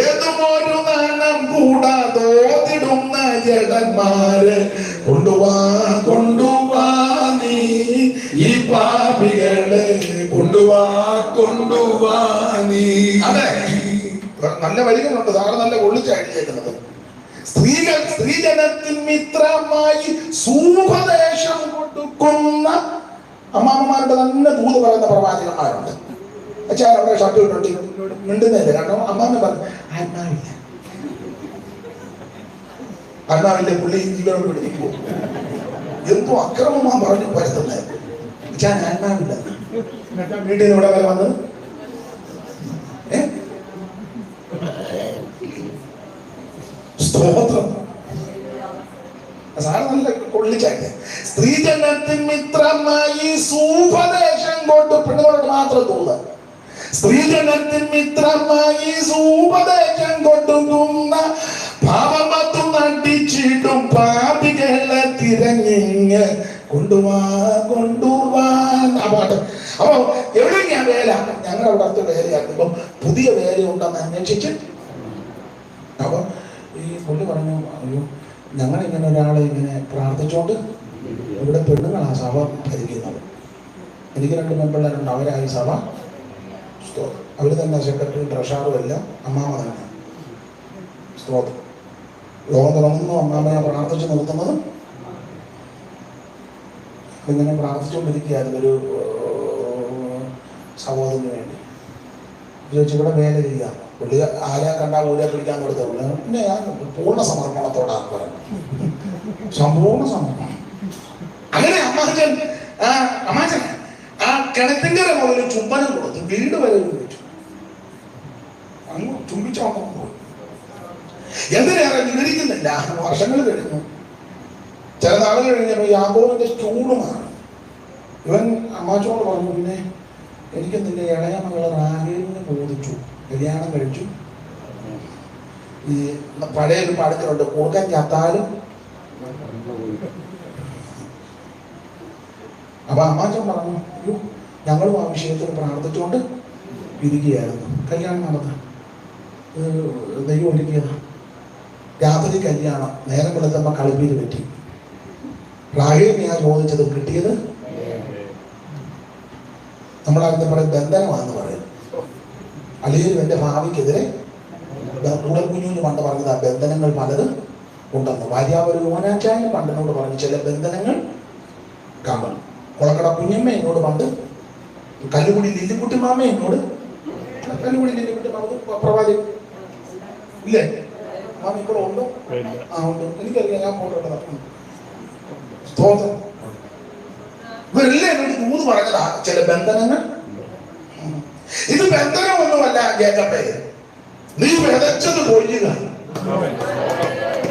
[SPEAKER 1] ഏതുമൊരു നാണം കൂടാതോതിടുന്ന ജഡന്മാരെ, കൊണ്ടുവാ കൊണ്ടുവാ നീ ഈ പാപികളെ, കൊണ്ടുവാ കൊണ്ടുവാ നീ. അതെ, നല്ല വരികളുണ്ട്. സാറ് നല്ല ഒളിച്ചഴിച്ചേക്കുന്നത്. സ്ത്രീകൾ സ്ത്രീജനത്തിൻ മിത്രമായി സൂപദേശം കൊടുക്കുന്ന അമ്മാമ്മമാരുടെ തന്നെ ദൂത് പറയുന്ന പ്രവാചകന്മാരുണ്ട്. അച്ഛാ അവിടെ ഷർട്ട് ഇട്ടുണ്ട് മിണ്ടുന്നില്ല. കാരണം അമ്മാമ്മ പറഞ്ഞു ആത്മാവില്ല, ആത്മാവില്ല, പുള്ളി ജീവനോട് പിടിക്കും. എന്തോ അക്രമമാ പറഞ്ഞു പരത്തുന്നത്. അച്ഛാ ആത്മാവില്ല. വീട്ടിൽ നിന്ന് ഇവിടെ വരെ വന്നത് സ്തോത്രം. സാറ് നല്ല കൊള്ളിച്ചായിട്ട് സ്ത്രീജനത്തിൻ മിത്രമായി സൂപദേശം കൊണ്ട് പെണ്ണുങ്ങളോട് മാത്രം തോന്നുക. സ്ത്രീജനത്തിൻ മിത്രമായി സൂപദേശം കൊണ്ടുന്ന പാപമത്തു നടിച്ചിടും പാപികളെ തിരഞ്ഞിങ്ങ് കൊണ്ടുവാ കൊണ്ടുവാൻ. ആ പാട്ട്. അപ്പൊ എവിടെയാ വേല? ഞങ്ങളുടെ അടുത്ത് വേലയാക്കുമ്പോ പുതിയ വേല ഉണ്ടെന്ന് അന്വേഷിച്ച്. അപ്പൊ ഈ പുള്ളി പറഞ്ഞു, അയ്യോ ഞങ്ങളിങ്ങനെ ഒരാളെ ഇങ്ങനെ പ്രാർത്ഥിച്ചുകൊണ്ട് ഇവിടെ പെണ്ണുങ്ങളാണ് സഭ ഭരിക്കുന്നത്. എനിക്ക് 2 പെൺപിള്ളേരുണ്ട്, അവരായി സഭ. അവർ തന്നെ സെക്രട്ടറി ട്രഷറും എല്ലാം അമ്മാമ തന്നെ. സ്തോത്രം. ലോകം തുറന്നു അമ്മാമയെ പ്രാർത്ഥിച്ച് നിർത്തുന്നത്. ഇങ്ങനെ പ്രാർത്ഥിച്ചുകൊണ്ടിരിക്കുകയായിരുന്നു ഒരു സഹോദരന് വേണ്ടി. ചോദിച്ചു ഇവിടെ വേല ചെയ്യുക, പുള്ളി ആരെ കണ്ടാൽ ഊരെ പിടിക്കാൻ കൊടുത്ത പിന്നെ ഞാൻ പൂർണ്ണ സമർപ്പണത്തോടാണ് പറഞ്ഞു. സമ്പൂർണ്ണ സമർപ്പണം. അങ്ങനെ അമ്മാച്ചൻ ആ കിണറ്റിങ്കര മുതൽ ചുംബനം കൊടുത്തു, വീട് വരെ വിളിച്ചു. അങ്ങ് ചുംബിച്ചോന്നു പോയി. എന്തിനേറെ വിവരിക്കുന്നില്ല. വർഷങ്ങൾ കഴിഞ്ഞു. ചില നാളുകൾ കഴിഞ്ഞപ്പോൾ യാക്കോബിന്റെ ചൂട് മാറി. ഇവൻ അമ്മാച്ചോട് പറഞ്ഞു, പിന്നെ എനിക്ക് നിന്റെ ഇളയ മകളെ റാഹേലിനെ ബോധിച്ചു, കല്യാണം കഴിച്ചു. ഈ പഴയ ഒരു പാടത്തിലുണ്ട്, കൊടുക്കാൻ ചത്താലും. അപ്പൊ അമ്മാച്ചൻ പറഞ്ഞു, അയ്യോ ഞങ്ങളും ആ വിഷയത്തിൽ പ്രാർത്ഥിച്ചുകൊണ്ട് ഇരിക്കുകയായിരുന്നു. കല്യാണം നടത്താൻ ദൈവം ഒരുക്കിയതാണ്. രാത്രി കല്യാണം, നേരം വെളുത്തമ്മ കളിപ്പീര് പറ്റി. റാഹേലിനെ ഞാൻ ചോദിച്ചത് കിട്ടിയത് നമ്മളതിന് പറയും ബന്ധനമാണെന്ന് പറയും. അല്ലെങ്കിൽ എൻ്റെ ഭാവിക്കെതിരെ കൂടൽ കുഞ്ഞുവിന് പണ്ട് പറഞ്ഞത് ആ ബന്ധനങ്ങൾ പലത് ഉണ്ടെന്ന്. ഭാര്യാവൊരു യോനാച്ചായന് പണ്ടിനോട് പറഞ്ഞു ചില ബന്ധനങ്ങൾ കാണും. കുളക്കട കുഞ്ഞമ്മ എന്നോട് പണ്ട്, കല്ലുകുടി ലില്ലിക്കുട്ടി മാമ എന്നോട്, കല്ലുകുടി ലില്ലിക്കുട്ടി മാമ പ്രവാചകൻ ഇല്ലേ മാമ ഇവിടെ ഉണ്ടോ? ആ ഉണ്ട്, എനിക്കറിയാം, ഞാൻ പോയിട്ട് സ്തോത്രം. ഇവരെല്ലാം എന്നോട് ദൂത് പറഞ്ഞതാ ചില ബന്ധനങ്ങൾ. ഇത് ബന്ധനമൊന്നുമല്ല ജേക്കബേ, നീ വിതച്ചത് കൊയ്യുക.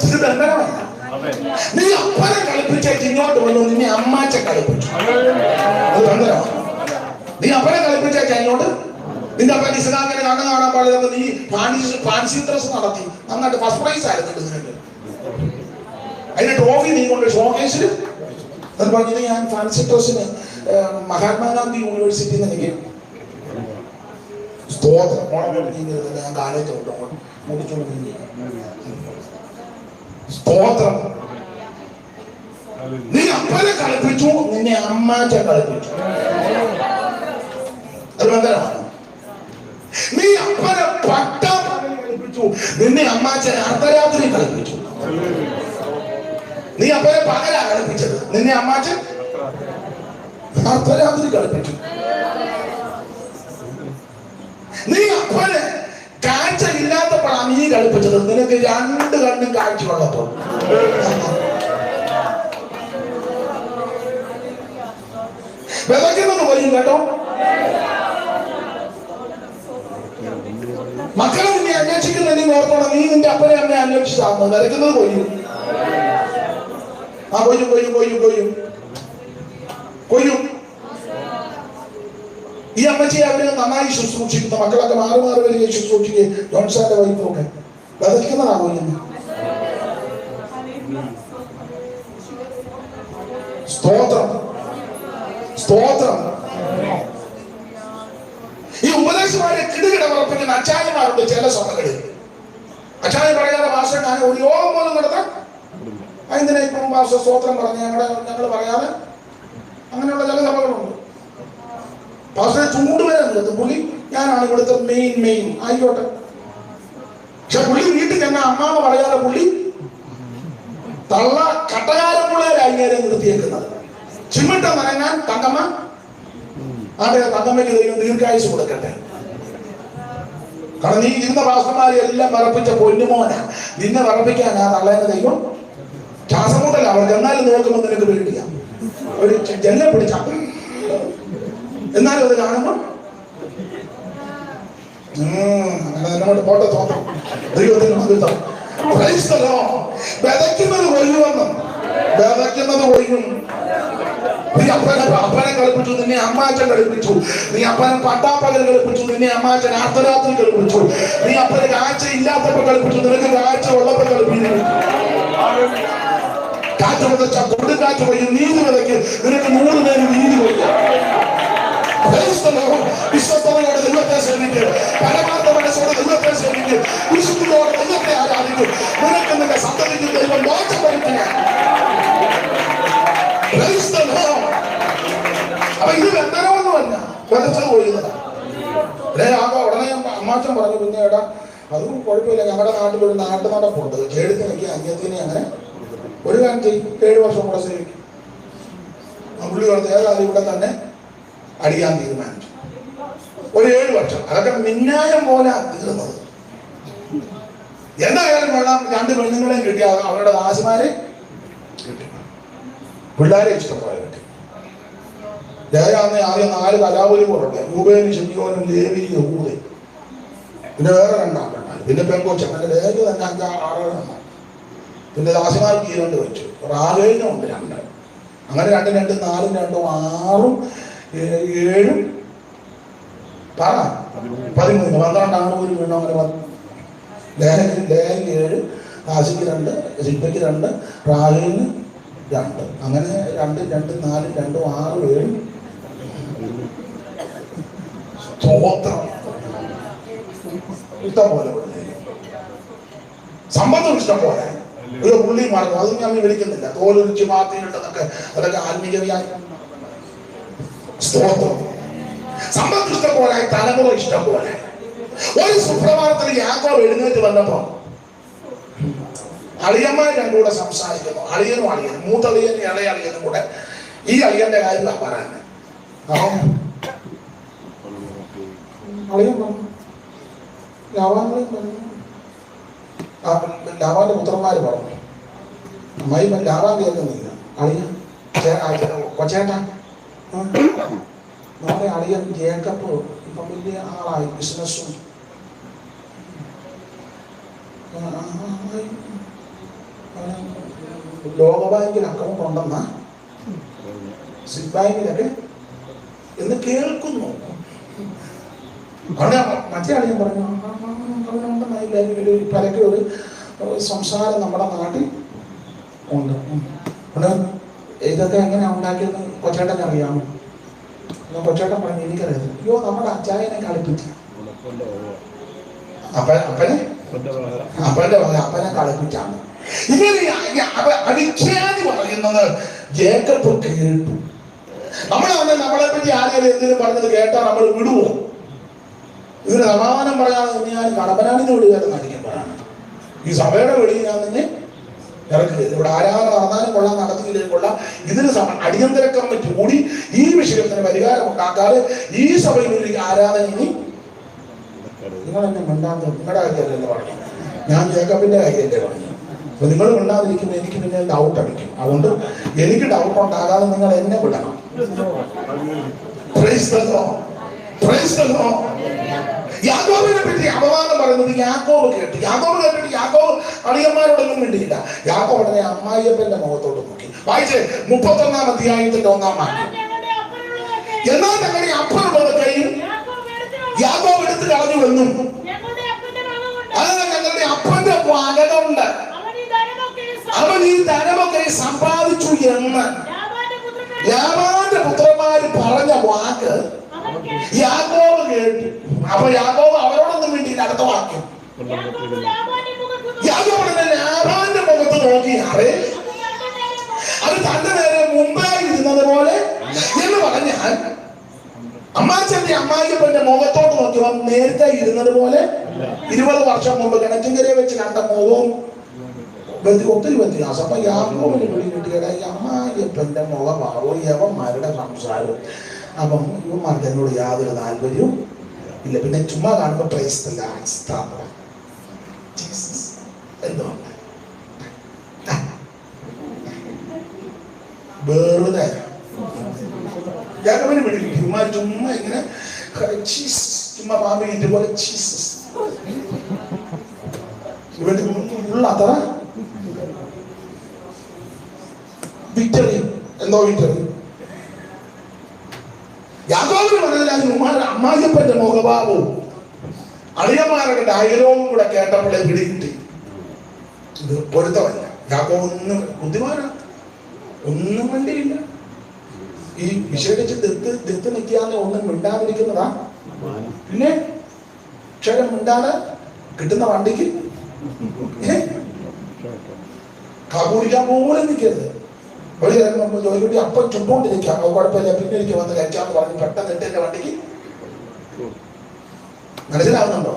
[SPEAKER 1] ഇത് ബന്ധനമല്ല. നീ അപ്പനെ കളിപ്പിച്ചേക്ക് ഇങ്ങോട്ട് വന്നു, നിന്നെ അമ്മാച്ച കളിപ്പിച്ചു. അത് ബന്ധനമാണ്. നീ അപ്പനെ കളിപ്പിച്ചേക്ക് ഇങ്ങോട്ട്. നിന്റെ അപ്പൻ ഇസ്ലാമിനെ കണ്ണു കാണാൻ പാടില്ല, നീ ഫാൻസി ഡ്രസ് നടത്തി നന്നായിട്ട് ഫസ്റ്റ് പ്രൈസ് ആയിരുന്നു നിനക്ക്. അതിന്റെ ട്രോഫി നീ കൊണ്ട് ഷോക്കേസിൽ അത് പറഞ്ഞത്. ഞാൻ ഫാൻസി ഡ്രസ്സിന് മഹാത്മാഗാന്ധി യൂണിവേഴ്സിറ്റിയിൽ നിന്ന് എനിക്ക് സ്തോത്രം ഞാൻ കാലത്ത് മുടിച്ചോണ്ട് സ്തോത്രം. നീ അപ്പനെ കളിപ്പിച്ചു, നിന്നെ അമ്മാച്ച കളിപ്പിച്ചു. അത് ബന്ധനമാണ്. നീ അപ്പനെ പട്ടാപ്പകൽ കളിപ്പിച്ചു, നിന്നെ അമ്മാച്ചനെ അർദ്ധരാത്രി കളിപ്പിച്ചു. നീ അപ്പനെ പകലാ കളിപ്പിച്ചത്, നിന്നെ അമ്മാച്ചൻ അർദ്ധരാത്രി കളിപ്പിച്ചു. നീ അപ്പനെ കാഴ്ച ഇല്ലാത്തപ്പോഴാണ് നീ കളിപ്പിച്ചത്, നിനക്ക് 2 കണ്ണും കാഴ്ചയുള്ളപ്പോൾ. വിതയ്ക്കുന്നത് കൊയ്യും കേട്ടോ. മക്കളെ നിന്നെ അന്വേഷിക്കുന്ന നീ ഓർക്കണം, നീ നിന്റെ അപ്പനെ അമ്മയെ അന്വേഷിച്ചാണ്. വിതയ്ക്കുന്നത് കൊയ്യും. ആ കൊയ്യും കൊയ്യും കൊയ്യും കൊയ്യും കൊയ്യും. ഈ അമ്മച്ചിയെ അവര് നന്നായി ശുശ്രൂഷിക്കുന്ന മക്കളൊക്കെ മാറി മാറി വരികയും ശുശ്രൂഷിക്കുകയും ജോൺസാന്റെ വൈഫൊക്കെ വിതയ്ക്കുന്നതാ കൊയ്യുന്നത്. സ്തോത്രം സ്തോത്രം. ഈ ഉപദേശമാരെ കിടുകിട ഉറപ്പിക്കുന്ന അച്ചായന്മാരുണ്ട് ചില സഭകളിൽ. അച്ചായൻ പറയാതെ മാസ്റ്റർ ഞാൻ ഒരു യോഗം പോലും നടത്താൻ അതിനെ ഇപ്പം മാസ്റ്റർ സ്തോത്രം പറഞ്ഞ് ഞങ്ങൾ പറയാതെ അങ്ങനെയുള്ള ചില സഭകളുണ്ട്. പാസ്റ്ററെ ചൂടുവരുന്നത് പുള്ളി ഞാനാണ് ഇവിടുത്തെ മെയിൻ ആയിക്കോട്ടെ. പക്ഷെ പുള്ളി വീട്ടിൽ ചെന്ന അമ്മാമ പറയാതെ പുള്ളി തള്ള കട്ടകാരം പിള്ളേരായി നേരെ നിർത്തിയേക്കുന്നത്. ചിമ്മിട്ട നനങ്ങാൻ തങ്കമ്മ തങ്കമ്മയ്ക്ക് ദൈവം ദീർഘായുസ് കൊടുക്കട്ടെ. കാരണം നീ ഇരുന്ന പാസ്റ്റർമാരെ എല്ലാം വിറപ്പിച്ച പൊന്നുമോനാ. നിന്നെ വിറപ്പിക്കാനാ തള്ളേനെ ദൈവം. ശ്വാസമുട്ടല്ല അവർക്ക്. എന്നാലും നോക്കുമ്പോൾ നിനക്ക് പേടിയാ. ഒരു ജെല്ലെ പിടിച്ച എന്നാലും അത് കാണുമ്പോൾ അങ്ങനെ പോട്ടെ തോന്നും. ദൈവത്തിന് മതിത്തം. വിതയ്ക്കുന്നത് കൊയ്യുമെന്നും വിതയ്ക്കുന്നത് കൊയ്യും. നീ അപ്പനെ കളിപ്പിച്ചു, നിന്നെ അമ്മാച്ചൻ കളിപ്പിച്ചു. നീ അപ്പനെ പട്ടാപ്പകൽ കളിപ്പിച്ചു, നിന്നെ അമ്മാച്ചൻ അർദ്ധരാത്രി കളിപ്പിച്ചു. നീ അപ്പനെ കാഴ്ച ഇല്ലാത്തപ്പോ കളിപ്പിച്ചു, നിനക്ക് കാഴ്ച ഉള്ളപ്പോ കളിപ്പിച്ചു. കാറ്റ് വിതച്ച കൊടുങ്കാറ്റ് കൊയ്യും. നീതി വിതയ്ക്ക് നിനക്ക് 100 നേരം നീതി കൊയ്യാം. വിശ്വസ്തയോടെ ദൈവത്തെ സേവിക്കും, പരമാർത്ഥ മനസ്സോടെ ദൈവത്തെ സേവിക്കും, വിശുദ്ധിയോടെ ദൈവത്തെ ആരാധിക്കും. നിനക്ക് നിന്റെ സന്തതിക്ക് ദൈവം മോക്ഷം വരുത്തുക. അപ്പൊ ഇത് ബന്ധനമൊന്നുമല്ല, വെറുതെ പോയിരുന്നതാണ്. ഉടനെ അമ്മാച്ചൻ പറഞ്ഞു, പിന്നെ എടാ അതും കുഴപ്പമില്ല, ഞങ്ങളുടെ നാട്ടിലൊരു നാട്ടു നടപ്പുണ്ട്, കേടുത്തിനൊക്കെ അന്യത്തിനെ അങ്ങനെ ഒരു കാര്യം ചെയ്യും, 7 വർഷം കൂടെ സേവിക്കും. പുള്ളി പറഞ്ഞ ഏതായാലും ഇവിടെ തന്നെ അടിയാൻ തീരുമാനിച്ചു. ഒരു 7 വർഷം, അതൊക്കെ മിന്നായം പോലെ തീർന്നത്. എന്തായാലും വേണം 2 പെണ്ണുങ്ങളെയും കിട്ടി, അവരുടെ ദാസിമാരെ കിട്ടി, പിള്ളേരെ ഇഷ്ടംപോലെ കിട്ടി. ലേയാന്ന് ആദ്യം 4 കലാപുരി പോലുണ്ട്, രൂപേനും ശിമിയോനും ലേവിയും യഹൂദയും, പിന്നെ വേറെ 2 ആൺപിള്ളേർ, പിന്നെ പെൺകൊച്ച, അങ്ങനെ ലേഖ തന്നെ 5-6 എണ്ണം. പിന്നെ ദാസിമാർക്ക് 2 വെച്ചു, റാഗേനും ഉണ്ട് 2. അങ്ങനെ 2, 2, 4, 2, 6, 7, 13, 12 ഒരു വീണു. അങ്ങനെ ലേഖയ്ക്ക് 7, ദാസിക്ക് 2, ശില്പയ്ക്ക് 2, റാഗേന് 2. അങ്ങനെ 2, 2, 4, 2, 6, 7. സ്തോത്രം. ഇഷ്ടം പോലെ സമ്പത്തും ഇഷ്ടം പോലെ. ഒരു പുള്ളി മാർഗം അതും ഞാൻ വിളിക്കുന്നില്ല, തോലൊരിച്ച് മാറ്റിയിട്ടതൊക്കെ അതൊക്കെ ആത്മീയ വ്യാഖ്യാനം. സ്തോത്രം. സമ്പത്ത് ഇഷ്ടം പോലെ, തലമുറ ഇഷ്ടം പോലെ. ഒരു സുപ്രഭാതത്തിൽ യാക്കോബ് എഴുന്നേറ്റ് വന്നപ്പോ അളിയന്മാർ 2 കൂടെ സംസാരിക്കുന്നു. അളിയനും മൂത്തളിയനും ഇളയളിയനും കൂടെ ഈ അളിയന്റെ കാര്യം പറയാൻ. അളിയൻ പറഞ്ഞു, ലാവാന്റെ പുത്രന്മാര് പറഞ്ഞു, അമ്മായി ലാവാൻ കേൾക്കുന്നില്ല. അളിയൻ കൊച്ചേട്ടാ, നമ്മുടെ അളിയൻ ജേക്കബ് ഇപ്പം വലിയ ആളായി, ബിസിനസ്സും ലോകബാങ്കിൽ അക്കൗണ്ട് ഉണ്ടെന്നാ, സ്വിസ് ബാങ്കിലൊക്കെ എന്ന് കേൾക്കുന്നു. അവിടെ മറ്റേ അളിയൻ പറഞ്ഞു, പരക്കെ ഒരു സംസാരം നമ്മുടെ നാട്ടിൽ ഉണ്ട്. ഇതൊക്കെ എങ്ങനെയാ ഉണ്ടാക്കിയെന്ന് കൊച്ചേട്ടൻ അറിയാമോ? കൊച്ചേട്ടൻ പറഞ്ഞു, എനിക്കറിയാം. അയ്യോ, നമ്മുടെ അച്ചായനെ കളിപ്പിച്ചു, അപ്പനെ കളിപ്പിച്ചാണ്. ഇങ്ങനെ അവിഖ്യാതി പറയുന്നത് ജേക്കബ് കേട്ടു. നമ്മളെ പറ്റി ആരെങ്കിലും എന്തെങ്കിലും പറഞ്ഞത് കേട്ടാൽ നമ്മൾ വിടുവോ? ഇതിന് സമാധാനം പറയാതെ ഞാൻ കടമ്പനാടിന് വിടുകയെന്ന് കാണിക്കുമ്പോഴാണ് ഈ സഭയുടെ വെളിയിൽ ഞാൻ തന്നെ ഇറക്കുക. ഇവിടെ ആരാധന നടന്നാലും കൊള്ളാം, നടത്തിയില്ലേ കൊള്ളാം. ഇതിന് അടിയന്തര കമ്മിറ്റി കൂടി ഈ വിഷയത്തിന് പരിഹാരം ഉണ്ടാക്കാതെ ഈ സഭയിൽ ഒരു ആരാധന ഇനി നിങ്ങളെന്നെ മിണ്ടാതെ, നിങ്ങളുടെ കാര്യമല്ലേ പറഞ്ഞു, ഞാൻ ജേക്കബിന്റെ കാര്യമല്ലേ പറഞ്ഞു. അപ്പൊ നിങ്ങൾ മിണ്ടാതിരിക്കുമ്പോൾ എനിക്ക് പിന്നെ ഡൗട്ട് അടിക്കും. അതുകൊണ്ട് എനിക്ക് ഡൗട്ട് ഉണ്ടാകാതെ നിങ്ങൾ എന്നെ വിടണം. യാക്കോബിനെ പറ്റി അപവാദം പറയുന്നത് യാക്കോബ് കേട്ടു. യാക്കോബ് കേട്ടിട്ട് യാക്കോബ് അളിയന്മാരോടൊന്നും വേണ്ടിയില്ല. യാക്കോബ് ഉടനെ അമ്മായിയപ്പന്റെ മുഖത്തോട്ട് നോക്കി. വായിച്ചേ 31-ാം അധ്യായത്തിന്റെ 1-ാം വാക്യം. എന്നാൽ ഞങ്ങളുടെ അപ്പനുള്ളതൊക്കെയും യാക്കോബ് എടുത്ത് കളഞ്ഞു എന്നും, അതായത് ഞങ്ങളുടെ അപ്പന്റെ വകകൊണ്ട് അവൻ ഈ ധനമൊക്കെ സമ്പാദിച്ചു എന്ന് ലാബാന്റെ പുത്രന്മാര് പറഞ്ഞ വാക്ക് യാക്കോബ് കേട്ടു. അപ്പൊ യാക്കോബ് അവരോടൊന്നും വേണ്ടിയില്ല. അടുത്ത വാക്യം, യാക്കോബ് ലാബാന്റെ മുഖത്ത് നോക്കി, അറേ അത് തന്റെ നേരെ മുമ്പായി ഇരുന്നത് പോലെ എന്ന് പറഞ്ഞാൽ അമ്മാച്ചന്റെ അമ്മായിയപ്പന്റെ മുഖത്തോട്ട് നോക്കിയപ്പോൾ നേരത്തെ ഇരുന്നത് പോലെ 20 വർഷം മുമ്പ് കിണറ്റിങ്കരയെ വെച്ച് കണ്ട മുഖവും ഒത്തിരി വ്യത്യാസം. അപ്പൊ യാക്കോബിന് വിളി കിട്ടിയത് ഈ അമ്മായിയപ്പന്റെ മുഖമാവോ യവന്മാരുടെ സംസാരം. അപ്പം ഇവന്മാർക്ക് എന്നോട് യാതൊരു താല്പര്യവും ഇല്ല. പിന്നെ ചുമ്മാ കാണുമ്പോ എന്തുകൊണ്ട് വെറുതെ യാക്കോബിന് വിളി കിട്ടി. ഇവന്മാർ ചുമ്മാ ഇങ്ങനെ ചുമ്മാ പാമ്പ് കിട്ടിയ പോലെ ജീസസ് ഉള്ള അത്ര വിക്ടറി, എന്തോ വിക്ടറി. യാക്കോബിന് പറഞ്ഞാൽ അമ്മായിയപ്പന്റെ മുഖഭാവവും അളിയന്മാരുടെ ഡയലോഗും കൂടെ കേട്ടപ്പോഴേ പിടികിട്ടി ഇത് പൊരുത്തമല്ല. യാക്കോബ് ഒന്നും ബുദ്ധിമാനാ, ഒന്നും വേണ്ടിയില്ല.
[SPEAKER 2] ഈ വിശേഷിച്ച് ദത്ത് നിൽക്കാതെ ഒന്നും മിണ്ടാതിരിക്കുന്നതാ. പിന്നെ അക്ഷരം മിണ്ടാതെ കിട്ടുന്ന വണ്ടിക്ക് കാപ്പൂടിക്കാൻ പോലും നിൽക്കരുത്. ഒരു ജോലിക്കുട്ടി അപ്പം ചുട്ടോണ്ടിരിക്കാം, കുഴപ്പമില്ല, പിന്നെ എനിക്ക് വന്ന് കഴിക്കാന്ന് പറഞ്ഞ് പെട്ടെന്ന് എന്റെ വണ്ടിക്ക്. മനസ്സിലാവുന്നുണ്ടോ?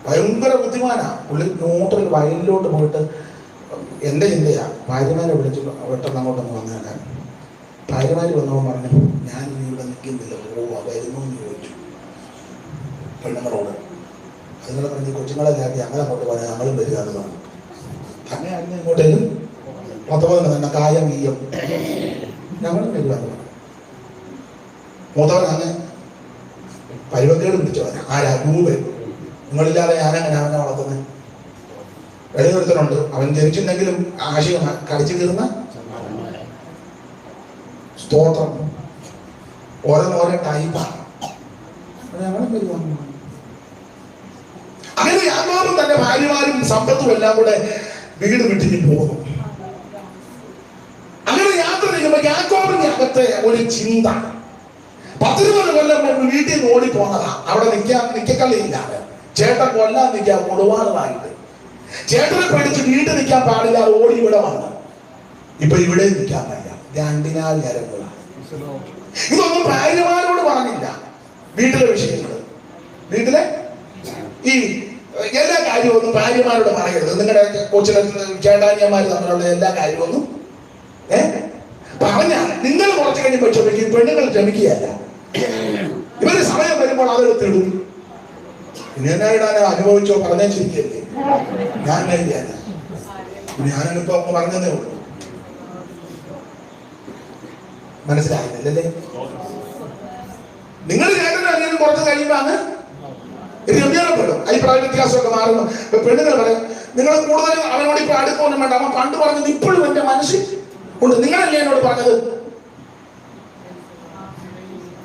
[SPEAKER 2] ഭയങ്കര ബുദ്ധിമാനാ പുള്ളി. ന്യൂട്രൽ വയലിലോട്ട് പോയിട്ട് എന്റെ ചിന്തയാ, ഭാര്യമാരെ വിളിച്ചു പെട്ടെന്ന് അങ്ങോട്ടൊന്ന് വന്നേക്കാൻ. ഭാര്യമാര് വന്നവൻ പറഞ്ഞു, ഞാൻ ഇനി ഇവിടെ നിൽക്കുന്നില്ല, പോവാ, വരുന്നു എന്ന് ചോദിച്ചു പെണ്ണുങ്ങളോട്. അതുങ്ങളെ പറഞ്ഞ് കൊച്ചുങ്ങളെല്ലാക്കി അങ്ങനെ അങ്ങോട്ട് പോയാൽ ഞങ്ങളും വരിക എന്ന് പറഞ്ഞു. തന്നെ ആയിരുന്നു ഇങ്ങോട്ടേലും 10 തന്നെ കായം വീയം ഞങ്ങളും വരിക എന്ന് പറഞ്ഞു. മൂത്തവൻ അങ്ങ് പരുവക്കേട് പിടിച്ചവനാ. ആരാ? രൂപൻ. നിങ്ങളില്ലാതെ ഞാനങ്ങനെ അവനെ വളർത്തുന്നത്. ഇടയൊരുത്തനുണ്ട്, അവൻ ജനിച്ചിട്ടുണ്ടെങ്കിലും ആശയം കടിച്ചു കീറുന്ന സ്തോത്രം. ഓരോന്നോരോ ടൈപ്പാണ്. അങ്ങനെ യാക്കോബും തന്റെ ഭാര്യമാരും സമ്പത്തും എല്ലാം കൂടെ വീട് വിട്ടിട്ട് പോകുന്നു. അങ്ങനെ യാത്ര ചെയ്യുമ്പോൾ യാക്കോബിന്റെ അകത്തെ ഒരു ചിന്ത, 10 കൊല്ലം മുമ്പ് വീട്ടിൽ നിന്ന് ഓടിപ്പോന്നതാ. അവിടെ നിക്കക്കള്ളിയില്ലാതെ ചേട്ടൻ കൊല്ലാൻ നിൽക്കാൻ കൊടുവാളായിട്ട് ചേട്ടനെ പേടിച്ച് വീട്ടിൽ നിൽക്കാൻ പാടില്ല, ഓടി ഇവിടെ വന്നു. ഇപ്പൊ ഇവിടെ നിൽക്കാൻ വയ്യ, രണ്ടിനാൽ ഞരങ്ങളാണ്. ഇതൊന്നും ഭാര്യമാരോട് പറഞ്ഞില്ല. വീട്ടിലെ വിഷയങ്ങൾ, വീട്ടിലെ ഈ എല്ലാ കാര്യമൊന്നും ഭാര്യമാരോട് പറയരുത്. നിങ്ങളുടെ കൊച്ചിലെ ചേട്ടാനിയന്മാർ തമ്മിലുള്ള എല്ലാ കാര്യമൊന്നും പറഞ്ഞാൽ നിങ്ങൾ കുറച്ച് കഴിഞ്ഞപ്പോൾ ക്ഷമിക്കും, പെണ്ണുങ്ങൾ ക്ഷമിക്കുകയല്ല. ഇവര് സമയം വരുമ്പോൾ അതെടുത്തിടും. പിന്നെ എന്നാ ഇടാനോ അനുഭവിച്ചോ പറഞ്ഞാൽ ശരിക്കല്ലേ? ഞാൻ ഞാനിപ്പോ പറഞ്ഞതേ ഉള്ളൂ. മനസ്സിലായില്ലല്ലേ? നിങ്ങൾ കേട്ടത് കുറച്ച് കഴിയുമ്പോ അങ്ങ് രമ്യപ്പെടും. അഭിപ്രായ വ്യത്യാസമൊക്കെ മാറുന്നു. പെണ്ണുങ്ങൾ പറയും, നിങ്ങൾ കൂടുതൽ അവനോട് ഇപ്പൊ അടുക്കൊന്നും വേണ്ട, അവൻ പണ്ട് പറഞ്ഞത് ഇപ്പോഴും എന്റെ മനസ്സിൽ ഉണ്ട്. നിങ്ങളല്ലേ എന്നോട് പറഞ്ഞത്?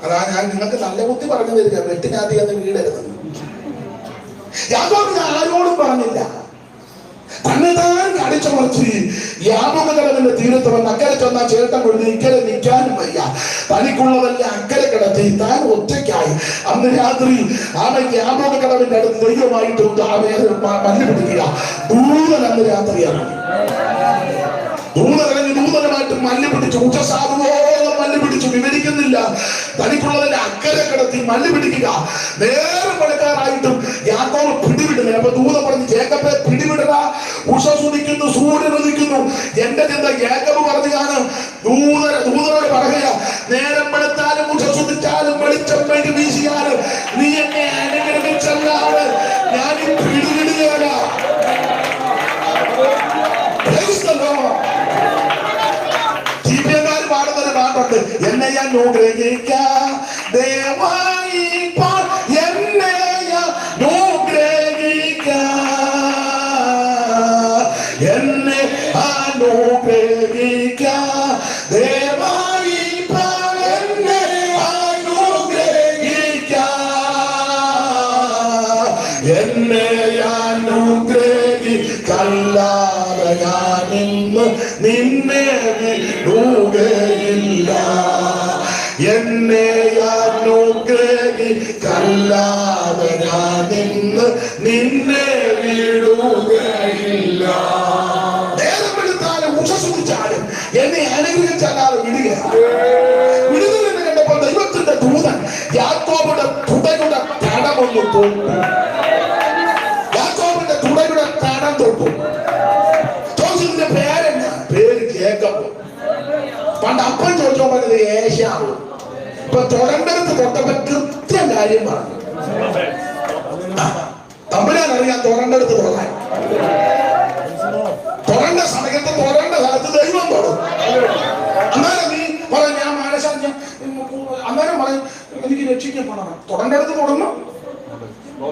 [SPEAKER 2] അതാ ഞാൻ നിങ്ങൾക്ക് നല്ല ബുദ്ധി പറഞ്ഞു തരിക, വെട്ടിനാദ്യം എന്ന് വീടരുത്. യാക്കോബ് ആരോടും പറഞ്ഞില്ല. തന്നെതാൻ കടിച്ചമർത്തി യാബോകകടവിന്റെ തീരത്ത് വന്ന് അക്കരെ ചെന്നാൽ ചേട്ടൻ കൊള്ളി ഇക്കരെ നിൽക്കാനും വയ്യ. തനിക്കുള്ളതല്ല അക്കരെ കിടത്തി താൻ ഒറ്റയ്ക്കായി അന്ന് രാത്രി ആമ യാബോകകടവിന്റെ അടുത്ത് ദൈവമായിട്ട് മല്ല് പിടിക്കുക. ദൂതൻ അന്ന് രാത്രിയാണ്. ദൂതനുമായിട്ട് മല്ല് പിടിച്ചു, ഉച്ചസാധുവോളം മല്ല് പിടിച്ചു. വിവരിക്കുന്നില്ല. തനിക്കുള്ളതിന്റെ അക്കരെ കിടത്തി മല്ല് പിടിക്കുക. നേരം പണിക്കാരായിട്ടും യാക്കോബ് പിടിവിടുന്നില്ല. അപ്പൊ ദൂതൻ പറഞ്ഞു, ജേക്കബെ പിടിവിടണ, ഉഷസുദിക്കുന്നു, സൂര്യൻ ഉദിക്കുന്നു. എന്റെ ചിന്ത യാക്കോബ് പറഞ്ഞു, ഞാൻ ദൂതനോട് പറയുക, നേരം വെളുത്താലും ഉഷസുദിച്ചാലും വെളിച്ചം വേണ്ടി വീശിയാലും നീ എന്നെ അനുഗ്രഹിച്ചല്ലാതെ ഞാൻ പിടിവിടുകയല്ല. പാടുന്നൊരു പാട്ടുണ്ട്, എന്നെ അനുഗ്രഹിക്ക ദയവായി, എന്നെ അനുഗ്രഹിക്ക, എന്നെ അനുഗ്രഹിക്ക ദയവായി, എന്നെ അനുഗ്രഹിക്ക, എന്നെ അനുഗ്രഹിക്കല്ലാതെ ഞാനിന്ന് നിന്നെ വിടുകയില്ല, എന്നെ അനുഗ്രഹിക്കല്ലാതെ ഞാനിന്ന് നിന്നെ വിടുകയില്ല. നേരം എടുത്താലും ഉഷസുദിച്ചാലും എന്നെ അനുഗ്രഹിച്ചല്ലാതെ വിടുകയില്ല. വിടുതലെന്ന് കണ്ടപ്പോൾ ദൈവത്തിന്റെ ദൂതൻ യാക്കോബിന്റെ തുടയുടെ തടമൊന്ന് തൊട്ടു. യാക്കോബിന്റെ തുടയുടെ തടം തൊട്ടു. ജോസഫിന്റെ പേരെന്നാ? പേര് ജേക്കബ്. പണ്ട് അപ്പൻ ചോദിച്ചോ പറഞ്ഞത് ഏശാവ്. ഇപ്പൊ തൊടണ്ടടുത്ത് തൊട്ടപ്പോ കൃത്യം കാര്യം പറഞ്ഞു. തമ്പുരാൻ അറിയാൻ തൊടണ്ടടുത്ത് തൊടാൻ. തൊടേണ്ട സമയത്ത് തൊടേണ്ട സ്ഥലത്ത് ദൈവം തൊടും. അന്നേരം നീ പറയും, ഞാൻ മനസ്സാ, അന്നേരം പറയും എനിക്ക് രക്ഷിക്കപ്പെടണം. തൊടണ്ടടുത്ത് തൊടണം.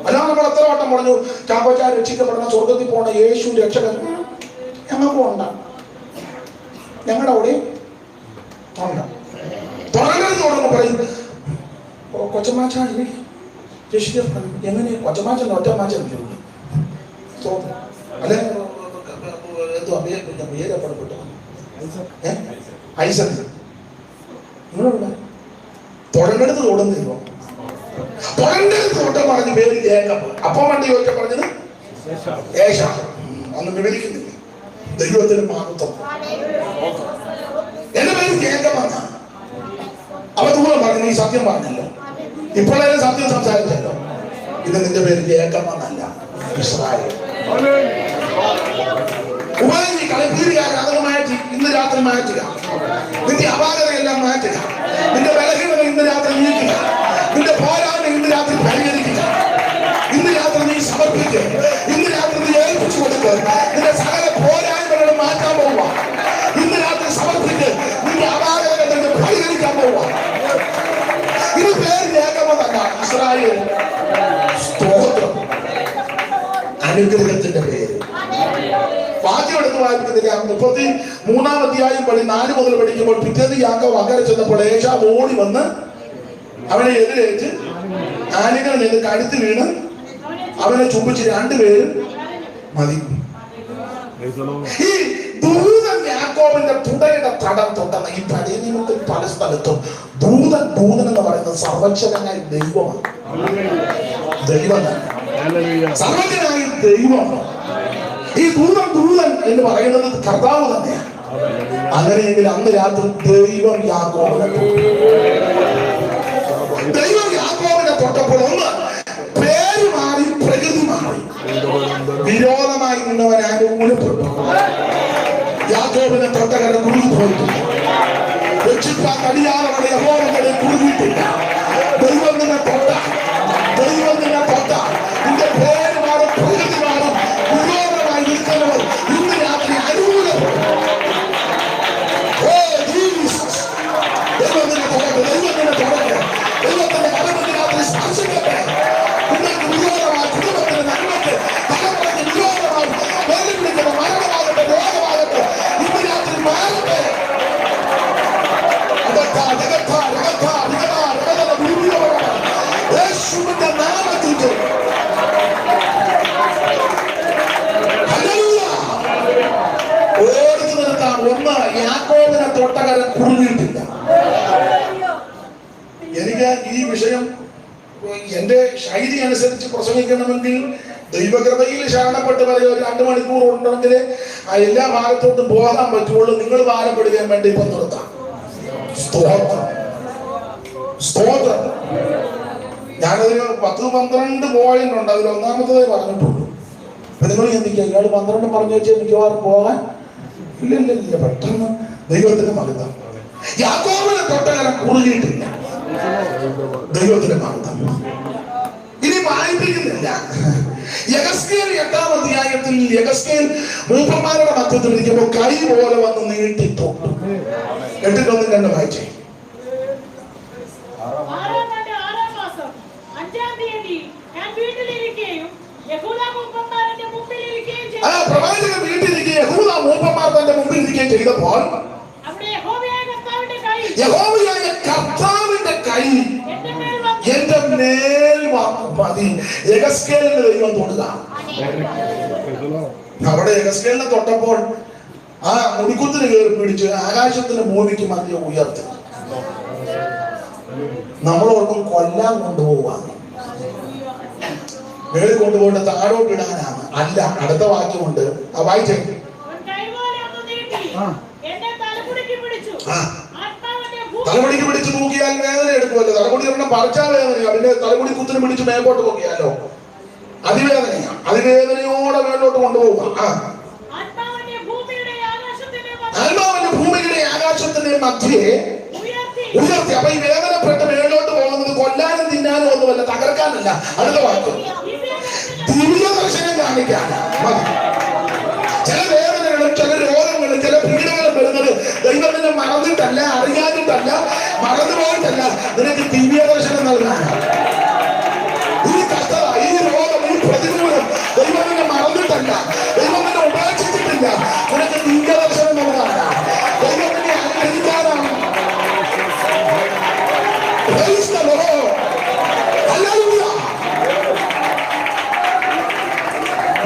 [SPEAKER 2] അല്ലാതെ നമ്മൾ എത്ര വട്ടം പറഞ്ഞു ചാക്കോച്ചാൻ രക്ഷിക്കപ്പെടണം, സ്വർഗത്തിൽ പോകണം, യേശു രക്ഷകൻ. ഞങ്ങൾക്ക് ഉണ്ട്, ഞങ്ങളുടെ അവിടെ ഉണ്ട്. തൊടണ്ടടുത്ത് തൊടുമ്പോ പറയും, കൊച്ചമാച്ചാ എനിക്ക് രക്ഷിക്കപ്പെടണം. എങ്ങനെ? കൊച്ചമാച്ചൻ ഒറ്റമാച്ചല്ലേ അല്ലെ? എന്തുവാ പേരപ്പെടപ്പെട്ടു? ഐസക്. തൊടങ്ങെടുത്ത് തൊടുന്ന ദൈവം. തൊടങ്ങെടുത്ത് തൊട്ട പറഞ്ഞ പേര് ജേക്കബ്. അപ്പം പണ്ട് ചോദിച്ച പറഞ്ഞത് ഏശ. അന്ന് വിവരിക്കുന്നില്ല. ദൈവത്തിന് മഹത്വം. എന്റെ പേര് ജേക്കബ്. അവ ദൂരം പറഞ്ഞു, നീ സത്യം പറഞ്ഞല്ലോ, ഇപ്പോഴേ സത്യം സംസാരിച്ചല്ലോ. ഇത് നിന്റെ പേര് ജേക്കബ് എന്നല്ല, ഇസ്രായേൽ. കളപ്പീരിയാതെ മാറ്റി ഇന്ന് രാത്രി മാറ്റുക. നിന്റെ അപാകതയെല്ലാം മാറ്റുക. നിന്റെ ബലഹീനത ഇന്ന് രാത്രി നീക്കുക. നിന്റെ പോരായ്മ ഇന്ന് രാത്രി പരിഹരിക്കുക. ഇന്ന് രാത്രി നീ സമർപ്പിക്കുക. ഇന്ന് രാത്രി നീ ഏൽപ്പിച്ചു കൊടുക്കുക. നിന്റെ സകല പോരായ്മകളും മാറ്റാൻ പോവുക. ഇന്ന് രാത്രി സമർപ്പിക്കുക. നിന്റെ അപാകതകൾ നിന്റെ പരിഹരിക്കാൻ പോവുക. ഇത് പേര് ജേക്കബെന്നല്ല, ഇസ്രായേൽ. സ്തോത്രം. അനുഗ്രഹത്തിന്റെ പേര്. വാക്യം എടുത്ത് വായിക്കുന്നില്ല. 33-ാം അധ്യായം 4 മുതൽ പഠിക്കുമ്പോൾ പിറ്റേന്ന് യാക്കോബ് അക്കരെ ചെന്നപ്പോൾ ഏശാവ് ഓടി വന്ന് അവനെ എതിരേറ്റ് ആലികൾ നിന്ന് കഴുത്തിൽ വീണ് അവനെ ചുംബിച്ച് രണ്ടുപേരും മതി. ഈ ദൂതൻ യാക്കോബിന്റെ തുടയുടെ തടം തൊട്ടെന്ന് ഈ പഴയ നിയമത്തിൽ പല സ്ഥലത്തും ദൂതൻ എന്ന് പറയുന്നത് സർവശക്തനായ ദൈവമാണ്. ദൈവം തന്നെ സർവജ്ഞനായ ദൈവമാണ്. ഈ ദൂതൻ എന്ന് പറയുന്നത് കർത്താവ് തന്നെയാണ്. അങ്ങനെയെങ്കിൽ അന്ന് രാത്രി ദൈവം യാക്കോബിനെ തൊട്ടപ്പോൾ ഒന്ന് പേര് മാറി, പ്രകൃതി മാറി. വിരോധമായി നിന്നവൻ അനുകൂലപ്പെട്ടു. യാക്കോബിനെ തൊട്ടകരം കുടുങ്ങി പോയിട്ടില്ല. രക്ഷിക്കാൻ കഴിയാതെ യഹോവകളെ കുടുങ്ങിയിട്ടില്ല. ദൈവം നിന്നെ തൊട്ട നിന്റെ പേര് മാറും, പ്രകൃതി മാറും. വിരോധമായി നിൽക്കുന്നവർ ഇന്ന് രാത്രി അനുകൂലപ്പെടും. ദൈവത്തിന്റെ കരമൊന്ന് രാത്രി സ്പർശിക്കട്ടെ. നിങ്ങൾക്ക് വിരോധമായി, കുടുംബത്തിന് നന്മയ്ക്ക്, തലമുറയ്ക്ക് വിരോധമായി വേദനിപ്പിക്കുന്ന മരണമാകട്ടെ, രോഗമാകട്ടെ, ഇന്ന് രാത്രി മാറട്ടെ. യേശുവിന്റെ നാമത്തിൽ ഓടി നിർത്താൻ. ഒന്ന്, യാക്കോബിനെ തൊട്ടകരം കുടുങ്ങിയിട്ടില്ല. എനിക്ക് ഈ വിഷയം എന്റെ ശൈലി അനുസരിച്ച് പ്രസംഗിക്കണമെങ്കിൽ ദൈവകൃപയിൽ ശരണപ്പെട്ട് പറയുക ഒരു 2 മണിക്കൂർ ഉണ്ടെങ്കിൽ ആ എല്ലാ ഭാഗത്തോട്ടും പോകാൻ പറ്റുള്ളൂ. നിങ്ങൾ ഭാരപ്പെടുകയും വേണ്ടി ഇപ്പൊ നിർത്താം. സ്തോത്രം. ഞാനൊരു 10-12 പോയിന്റ് ഉണ്ട്. അതിൽ ഒന്നാമത്തതേ പറഞ്ഞിട്ടുള്ളൂ. അപ്പൊ നിങ്ങൾ ചിന്തിക്കുക, ഇയാൾ 12 പറഞ്ഞു വെച്ചാൽ മിക്കവാറും പോകാൻ ഇല്ല. പെട്ടെന്ന് ദൈവത്തിന്റെ മഹത്വം. യാക്കോബിനെ തൊട്ടകരം കുറുകിയിട്ടില്ല. ദൈവത്തിന്റെ മഹത്വം. ഇനി വായിപ്പിക്കുന്നില്ല. യെഹെസ്കേൽ 8-ാം അധ്യായത്തിൽ യെഹെസ്കേൽ മൂപ്പന്മാരുടെ മധ്യത്തിൽ ഇരിക്കുമ്പോൾ കൈ പോലെ വന്ന് നീട്ടി തൊട്ടു. 8-1 വായിച്ചേ. പ്രവാചകൻ വീട്ടിലിരിക്കെ യഹൂദ മൂപ്പന്മാർ തന്റെ മുമ്പിൽ ഇരിക്കുകയും ചെയ്തപ്പോൾ യഹോവയായ കർത്താവിന്റെ കൈ എന്റെ മേൽ മതി. യെഹെസ്കേലിന്റെ ദൈവം തൊടുക. അവിടെ യെഹെസ്കേലിനെ തൊട്ടപ്പോൾ ആ മുടിക്കുത്തിന് കയറി പിടിച്ച് ആകാശത്തിന് ഭൂമിക്ക് മധ്യ ഉയർത്തി. നമ്മളോർക്കും കൊല്ലാൻ കൊണ്ടുപോവാണ്, മേളിൽ കൊണ്ടുപോയിട്ട് താഴോട്ട് ഇടാനാണ്. അല്ല, അടുത്ത വാക്യമുണ്ട്. ആ വായിച്ചേ. തലമുടിക്ക് പിടിച്ച് തൂക്കിയാൽ വേദന എടുക്കുമല്ലോ. തലമുടി പറഞ്ഞാൽ പറിച്ചാൽ വേദനയാ. പിന്നെ തലമുടി കുത്തിന് പിടിച്ച് മേപ്പോട്ട് നോക്കിയാലോ അതിവേദനയാ. അതിവേദനയോടെ മേലോട്ട് കൊണ്ടുപോവുക. ആത്മാവിന്റെ ഭൂമിയുടെ ആകാശത്തിന്റെ മധ്യേ ഉയർത്തി. അപ്പൊ ഈ വേദനപ്പെട്ട് മേലോട്ട് പോകുന്നത് കൊല്ലാനും തിന്നാനും ഒന്നുമല്ല, തകർക്കാനല്ല. അടുത്ത വാക്യം ദിവ്യ ദർശനം കാണിക്കാനാ. ചില വേദനകളും ചില രോഗങ്ങളും ചില പീഡകളും വരുന്നത് ദൈവം നിന്നെ മറന്നിട്ടല്ല, അറിയാനിട്ടല്ല, മറന്നുപോയിട്ടല്ല, നിനക്ക് ദിവ്യ ദർശനം നൽകാനാണ്. ഈ കഷ്ടത, ഈ രോഗം, ഈ പ്രതികൂലം ദൈവം നിന്നെ മറന്നിട്ടല്ല, ദൈവം നിന്നെ ഉപേക്ഷിച്ചിട്ടില്ല, നിനക്ക് ദിവ്യ ദർശനം നൽകാനാണ്. ദൈവം നിന്നെ അനുഗ്രഹിക്കാനാണ്.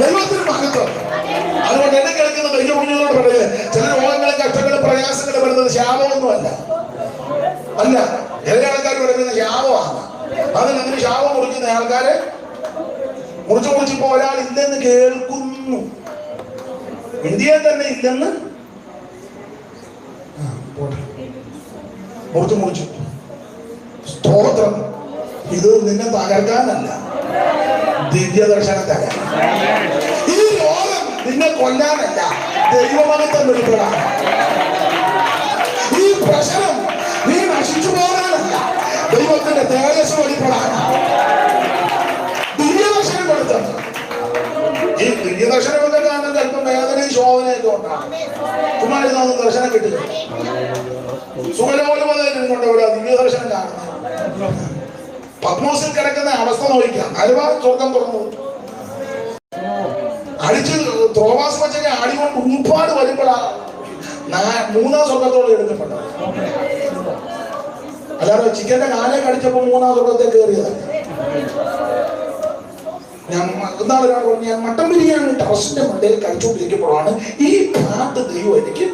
[SPEAKER 2] ദൈവത്തിന് മഹത്വം. അതുകൊണ്ട് എന്നെ കേൾക്കുന്ന ദൈവകുഞ്ഞുങ്ങളോട് പറയുക, ചില രോഗങ്ങളും കഷ്ടങ്ങളും പ്രയാസങ്ങളും വരുന്നത് ശാപമൊന്നുമല്ല. അല്ല, ചില ആൾക്കാർ പറയുന്നത് ശാപമാണ്. അതിനെങ്ങനെ ശാപം മുറിക്കുന്ന ആൾക്കാരെ മുറിച്ചിപ്പോ ഒരാൾ ഇല്ലെന്ന് കേൾക്കുന്നു, ഇന്ത്യയിൽ തന്നെ ഇല്ലെന്ന് മുറിച്ചു. സ്തോത്രം. ഇത് നിന്നെ തകർക്കാനല്ല, ദിവ്യദർശനത്തെ. ഈ രോഗം നിന്നെ കൊല്ലാനല്ല, ദൈവമഹത്വം വെളിപ്പെടാൻ. ഈ പ്രശ്നം നീ നശിച്ചു പോകാനല്ല, ദൈവത്തിന്റെ തേജസ് വെളിപ്പെടാൻ. ദിവ്യദർശനം കൊടുത്തത്. ഈ ദിവ്യദർശനമൊക്കെ കാണുന്നത് അല്പം വേദനയും ശോധനയൊക്കെ ഉണ്ടാകും. ചുമ്മാ ഇതൊന്നും ദർശനം കിട്ടില്ല. സുഖലോലുപതയും കൊണ്ട് ഇവിടെ ദിവ്യദർശനം കാണുന്നത്. പത്മോസിൽ കിടക്കുന്ന അവസ്ഥ നോക്കിക്കാം. അലുവാ സ്വർഗം തുറന്നു അടിച്ച് ത്രോവാസ് വച്ചൊക്കെ ആടികൊണ്ട് ഒരുപാട് വരുമ്പോഴാണ് മൂന്നാം സ്വർഗത്തോടെ എടുക്കപ്പെട്ടത്. അല്ലാതെ ചിക്കന്റെ കാലെ കടിച്ചപ്പോ മൂന്നാം സ്വർഗത്തെ കയറിയത്. ഞാൻ എന്താണ് ഒരാൾ പറഞ്ഞു, ഞാൻ മട്ടൻ ബിരിയാണി ടെറസിന്റെ മണ്ടയിൽ കഴിച്ചുകൊണ്ടിരിക്കുമ്പോഴാണ് ഈ പാട്ട് ദൈവം എനിക്ക്.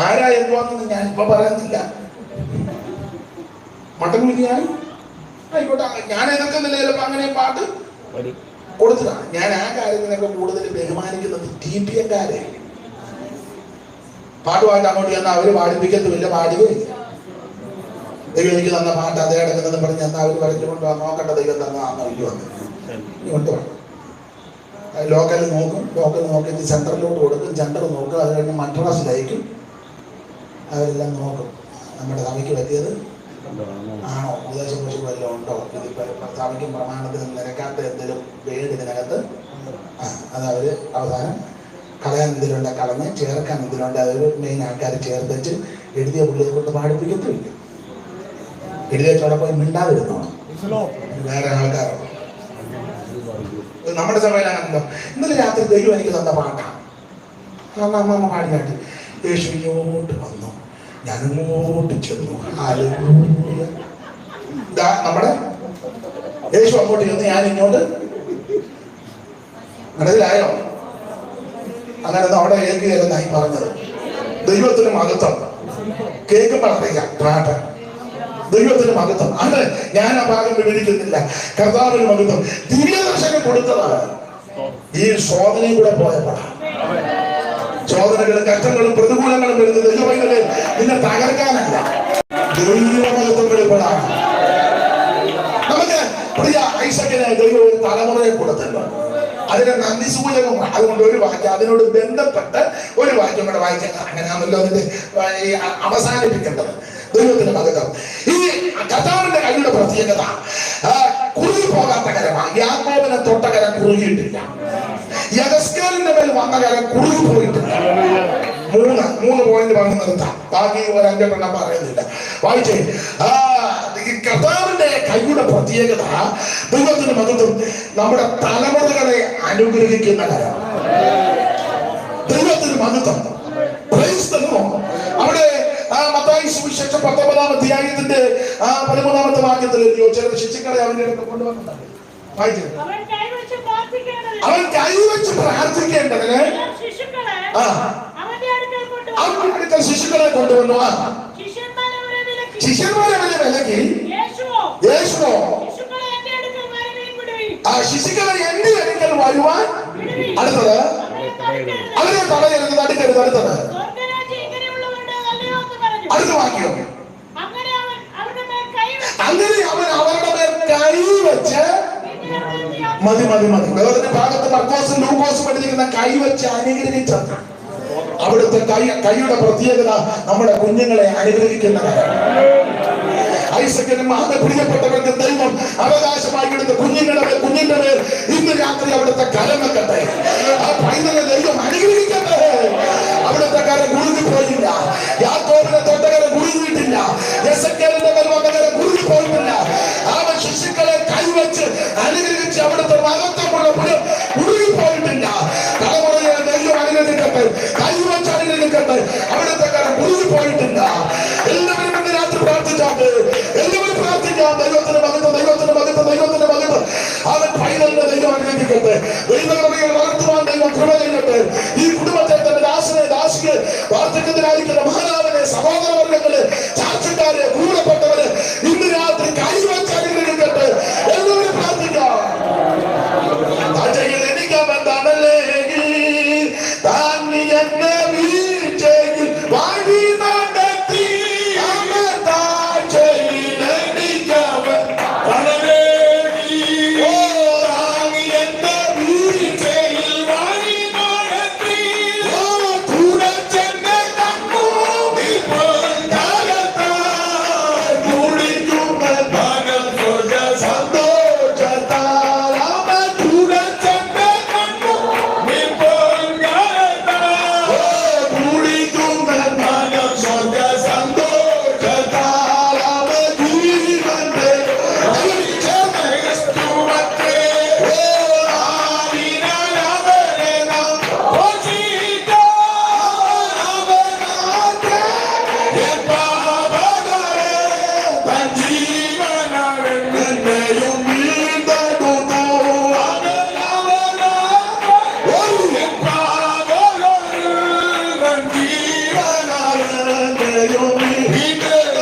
[SPEAKER 2] ആരാ എന്തുവാന്ന് ഞാൻ ഇപ്പൊ പറയുന്നില്ല. മട്ടൻ ബിരിയാണി ആയിക്കോട്ടെ, ഞാൻ എതിർക്കുന്നില്ല. ചിലപ്പോ അങ്ങനെ പാട്ട് കൊടുത്തതാണ്. ഞാൻ ആ കാര്യത്തിനൊക്കെ കൂടുതൽ ബഹുമാനിക്കുന്നത് TPM-കാരെ. പാട്ടുമായിട്ട് അങ്ങോട്ട് ചെന്നാൽ അവര് പാടിപ്പിക്കത്തുമില്ല, പാടുകയില്ല. ദൈവം എനിക്ക് തന്ന പാട്ട് അതേ കിടക്കുന്നതെന്ന് പറഞ്ഞ് എന്നാൽ അവർ വരച്ചുകൊണ്ട് നോക്കണ്ട ദൈവം തന്നതാണോ ഇല്ലയോ ഇങ്ങോട്ട് വേണം. ലോക്കലിൽ നോക്കും, ലോക്കൽ നോക്കി സെൻറ്ററിലോട്ട് കൊടുക്കും, സെൻറ്റർ നോക്കും, അത് കഴിഞ്ഞ് മദ്രാസിലയക്കും. അതെല്ലാം നോക്കും. നമ്മുടെ സഭയ്ക്ക് പറ്റിയത് ആണോ, ഉപദേശം വല്ലതും ഉണ്ടോ, ഇതിപ്പോൾ സഭയ്ക്കും പ്രമാണത്തിനും നിരക്കാത്ത എന്തെങ്കിലും വേട് ഇതിനകത്ത് അത് അവർ അവസാനം കളയാൻ എന്തിലുണ്ട് കളഞ്ഞ് ചേർക്കാൻ എന്തിലുണ്ട് അതൊരു മെയിൻ ആൾക്കാർ ചേർത്ത് വെച്ച് എഴുതിയ പുള്ളിയെ കൊണ്ട് പാടിപ്പിക്കത്തുമില്ല. എഴുതിയ ചോടപ്പോയി മിണ്ടാതിരുന്നോണം. വേറെ ആൾക്കാരോ നമ്മുടെ സഭയിലാണല്ലോ. ഇന്നലെ രാത്രി ദൈവം എനിക്ക് തന്ന പാട്ടാണ്. അമ്മ പാടി കാട്ടി. യേശു ഇങ്ങോട്ട് വന്നു, ഞാനിങ്ങോട്ട് ചെന്നു. നമ്മുടെ യേശു അങ്ങോട്ട് ചെന്ന് ഞാൻ ഇങ്ങോട്ട്. മനസ്സിലായോ? അങ്ങനെ അവിടെ ഏൽക്കുകയെന്നായി പറഞ്ഞത്. ദൈവത്തിന് മഹത്വം കേൾക്കുമ്പോൾ അറിയാം. പാട്ട് ദൈവത്തിന് മഹത്വം. അത് ഞാൻ ആ ഭാഗം വിവരിക്കുന്നില്ല. കർത്താവിന് മഹത്വം. ദിവ്യദർശനം കൊടുത്തതാണ് ഈ ശോധനയും കൂടെ പോയപ്പോഴാണ്. ശോധനകളും കഷ്ടങ്ങളും പ്രതികൂലങ്ങളും വരുന്നത് ദൈവമേ നിന്നെ തകർക്കാനല്ല, ദൈവമഹത്വം വെളിപ്പെടാൻ. നമുക്ക് പ്രിയ ഐസക്കിനെ ദൈവം ഒരു തലമുറയെ കൊടുത്തല്ലോ. അതിന്റെ നന്ദി സൂചകമാണ്. അതുകൊണ്ട് ഒരു വാക്യം അതിനോട് ബന്ധപ്പെട്ട് ഒരു വാക്യം കൂടെ വായിക്കാൻ അങ്ങനെയാണല്ലോ അതിന്റെ അവസാനിപ്പിക്കേണ്ടത്. ദൈവത്തിന്റെ മഹത്വം. ഈ കർത്താവിന്റെ കൈയുടെ പ്രത്യേകത കുറുകി പോകാത്ത കരമാണ്. യാക്കോബിനെ തൊട്ട കരം കുറുകിയിട്ടില്ല. യഗസ്കേലിന്റെ മേൽ വന്ന കരം കുറുകി പോയിട്ടില്ല. മൂന്ന് പോയിന്റ് പറഞ്ഞു നിർത്താം. ബാക്കി ഒരു 5 എണ്ണം പറയുന്നില്ല. വായിച്ചേ. കർത്താവിന്റെ കൈയുടെ പ്രത്യേകത, ദൈവത്തിന്റെ മഹത്വം, നമ്മുടെ തലമുറകളെ അനുഗ്രഹിക്കുന്ന കരം. ദൈവത്തിന് മഹത്വം. അവിടെ മത്തായി സുവിശേഷം 19-ാം അധ്യായത്തിന്റെ 13-ാമത്തെ വാക്യത്തിൽ ചില ശിശുക്കളെ അവന്റെ അടുത്ത് കൊണ്ടുവന്നിട്ടുണ്ട്. അവൻ കൈവച്ച് പ്രാർത്ഥിക്കേണ്ടതിന് അവന്റെ അടുക്കൽ ശിശുക്കളെ കൊണ്ടുവന്നു. ശിഷ്യന്മാരെ വിലക്കി യേശുവോ ആ ശിശുക്കളെ എന്റെ അടുക്കൽ വരുവാൻ. അടുത്തത് അവരെ തടയരുത്, തടുക്കരുത്. അടുത്തത് അടുത്ത വാക്യം. അങ്ങനെ അവൻ അവരുടെ മേൽ കൈവച്ച് മതി. വേറൊരു ഭാഗത്ത് മർക്കോസും ലൂക്കോസും പഠിച്ചിരിക്കുന്ന കൈവച്ച് അനുഗ്രഹിച്ചത്. അവിടുത്തെ കൈയുടെ പ്രത്യേകത നമ്മുടെ കുഞ്ഞുങ്ങളെ അനുഗ്രഹിക്കുന്ന കാര്യം. ഐസക്കിനും അത് പ്രിയപ്പെട്ടവർക്ക് ദൈവം അവകാശമായി എടുത്ത കുഞ്ഞിന്റെ മേൽ ഇന്ന് രാത്രി അവിടുത്തെ കരം വെക്കട്ടെ. ആ പൈതലെ ദൈവം അനുഗ്രഹിക്കട്ടെ. അവിടുത്തെ കരം കുറുകിപ്പോയില്ല. യാക്കോബിനെ തൊട്ട കരം കുറുകിയിട്ടില്ല. എസെക്കിയേലിന്റെ മേൽ വന്ന കരം കുറുകിപ്പോയിട്ടില്ല. അവൻ ശിശുക്കളെ കൈവച്ച് അനുഗ്രഹിച്ച് അവിടുത്തെ മഹത്വമുള്ള പുരം കുറുകിപ്പോയിട്ടില്ല. തലമുറയെ ദൈവം അനുഗ്രഹിക്കട്ടെ, കൈവച്ച് അനുഗ്രഹിക്കട്ടെ. അവിടുത്തെ കരം കുറുകിപ്പോയിട്ടില്ല. എല്ലാവരും ഇന്ന് രാത്രി പ്രാർത്ഥിച്ചാട്ട്, എല്ലാവരും പ്രാർത്ഥിക്കാം. ദൈവത്തിന്റെ മഹത്വം, ദൈവത്തിന്റെ മഹത്വം, ദൈവത്തിന്റെ മഹത്വം. അവൻ പൈതലിനെ ദൈവം അനുഗ്രഹിക്കട്ടെ. ദൈവകൃപയെ വളർത്തുവാൻ ദൈവം കൃപ ചെയ്യട്ടെ. ഈ കുടുംബത്തെ തന്റെ ദാസിയെ പ്രാർത്ഥിക്കുന്നതിനായിരിക്കുന്ന മഹാനാവിനെ
[SPEAKER 1] സഹോദരവർഗങ്ങള്, ചാർച്ചക്കാര്, കൂടപ്പെട്ടവര് ഇന്ന് രാത്രി കൈവച്ചടിക്കട്ടെ എല്ലാവരും പ്രാർത്ഥിക്കാം. താഴ്ചയിൽ എനിക്കവന്താണല്ലേ താങ്ങി എന്നെ വീഴ്ചയിൽ വഴി നടത്തി. താഴ്ചയിൽ എനിക്കവൻ താങ്ങി എന്നെ വീഴ്ചയിൽ വഴി നടത്തി. കുറച്ചെന്നെ കണ്ണൂടി കുടിക്കുമ്പോൾ പകൽ സ്വർഗ സന്തോഷത്താൽ അവൻ കുറച്ചെന്നെ കണ്ണൂടി കുടിക്കുമ്പോൾ പകൽ സ്വർഗ സന്തോഷത്താൽ അവൻ ജീവന്റെ ക്രിസ്തുവത്തെ ആവിനാൽ അവനെ നാം പോഷിക്കാം. അവനാകെ എൻ പാപങ്ങളെ തൻ ജീവനാൽ എന്നെയും വീണ്ടെടുത്തു. അവനാകെ എൻ പാപങ്ങളിൽ തൻ ജീവനാൽ എന്നെയും വീണ്ടെടുത്തു.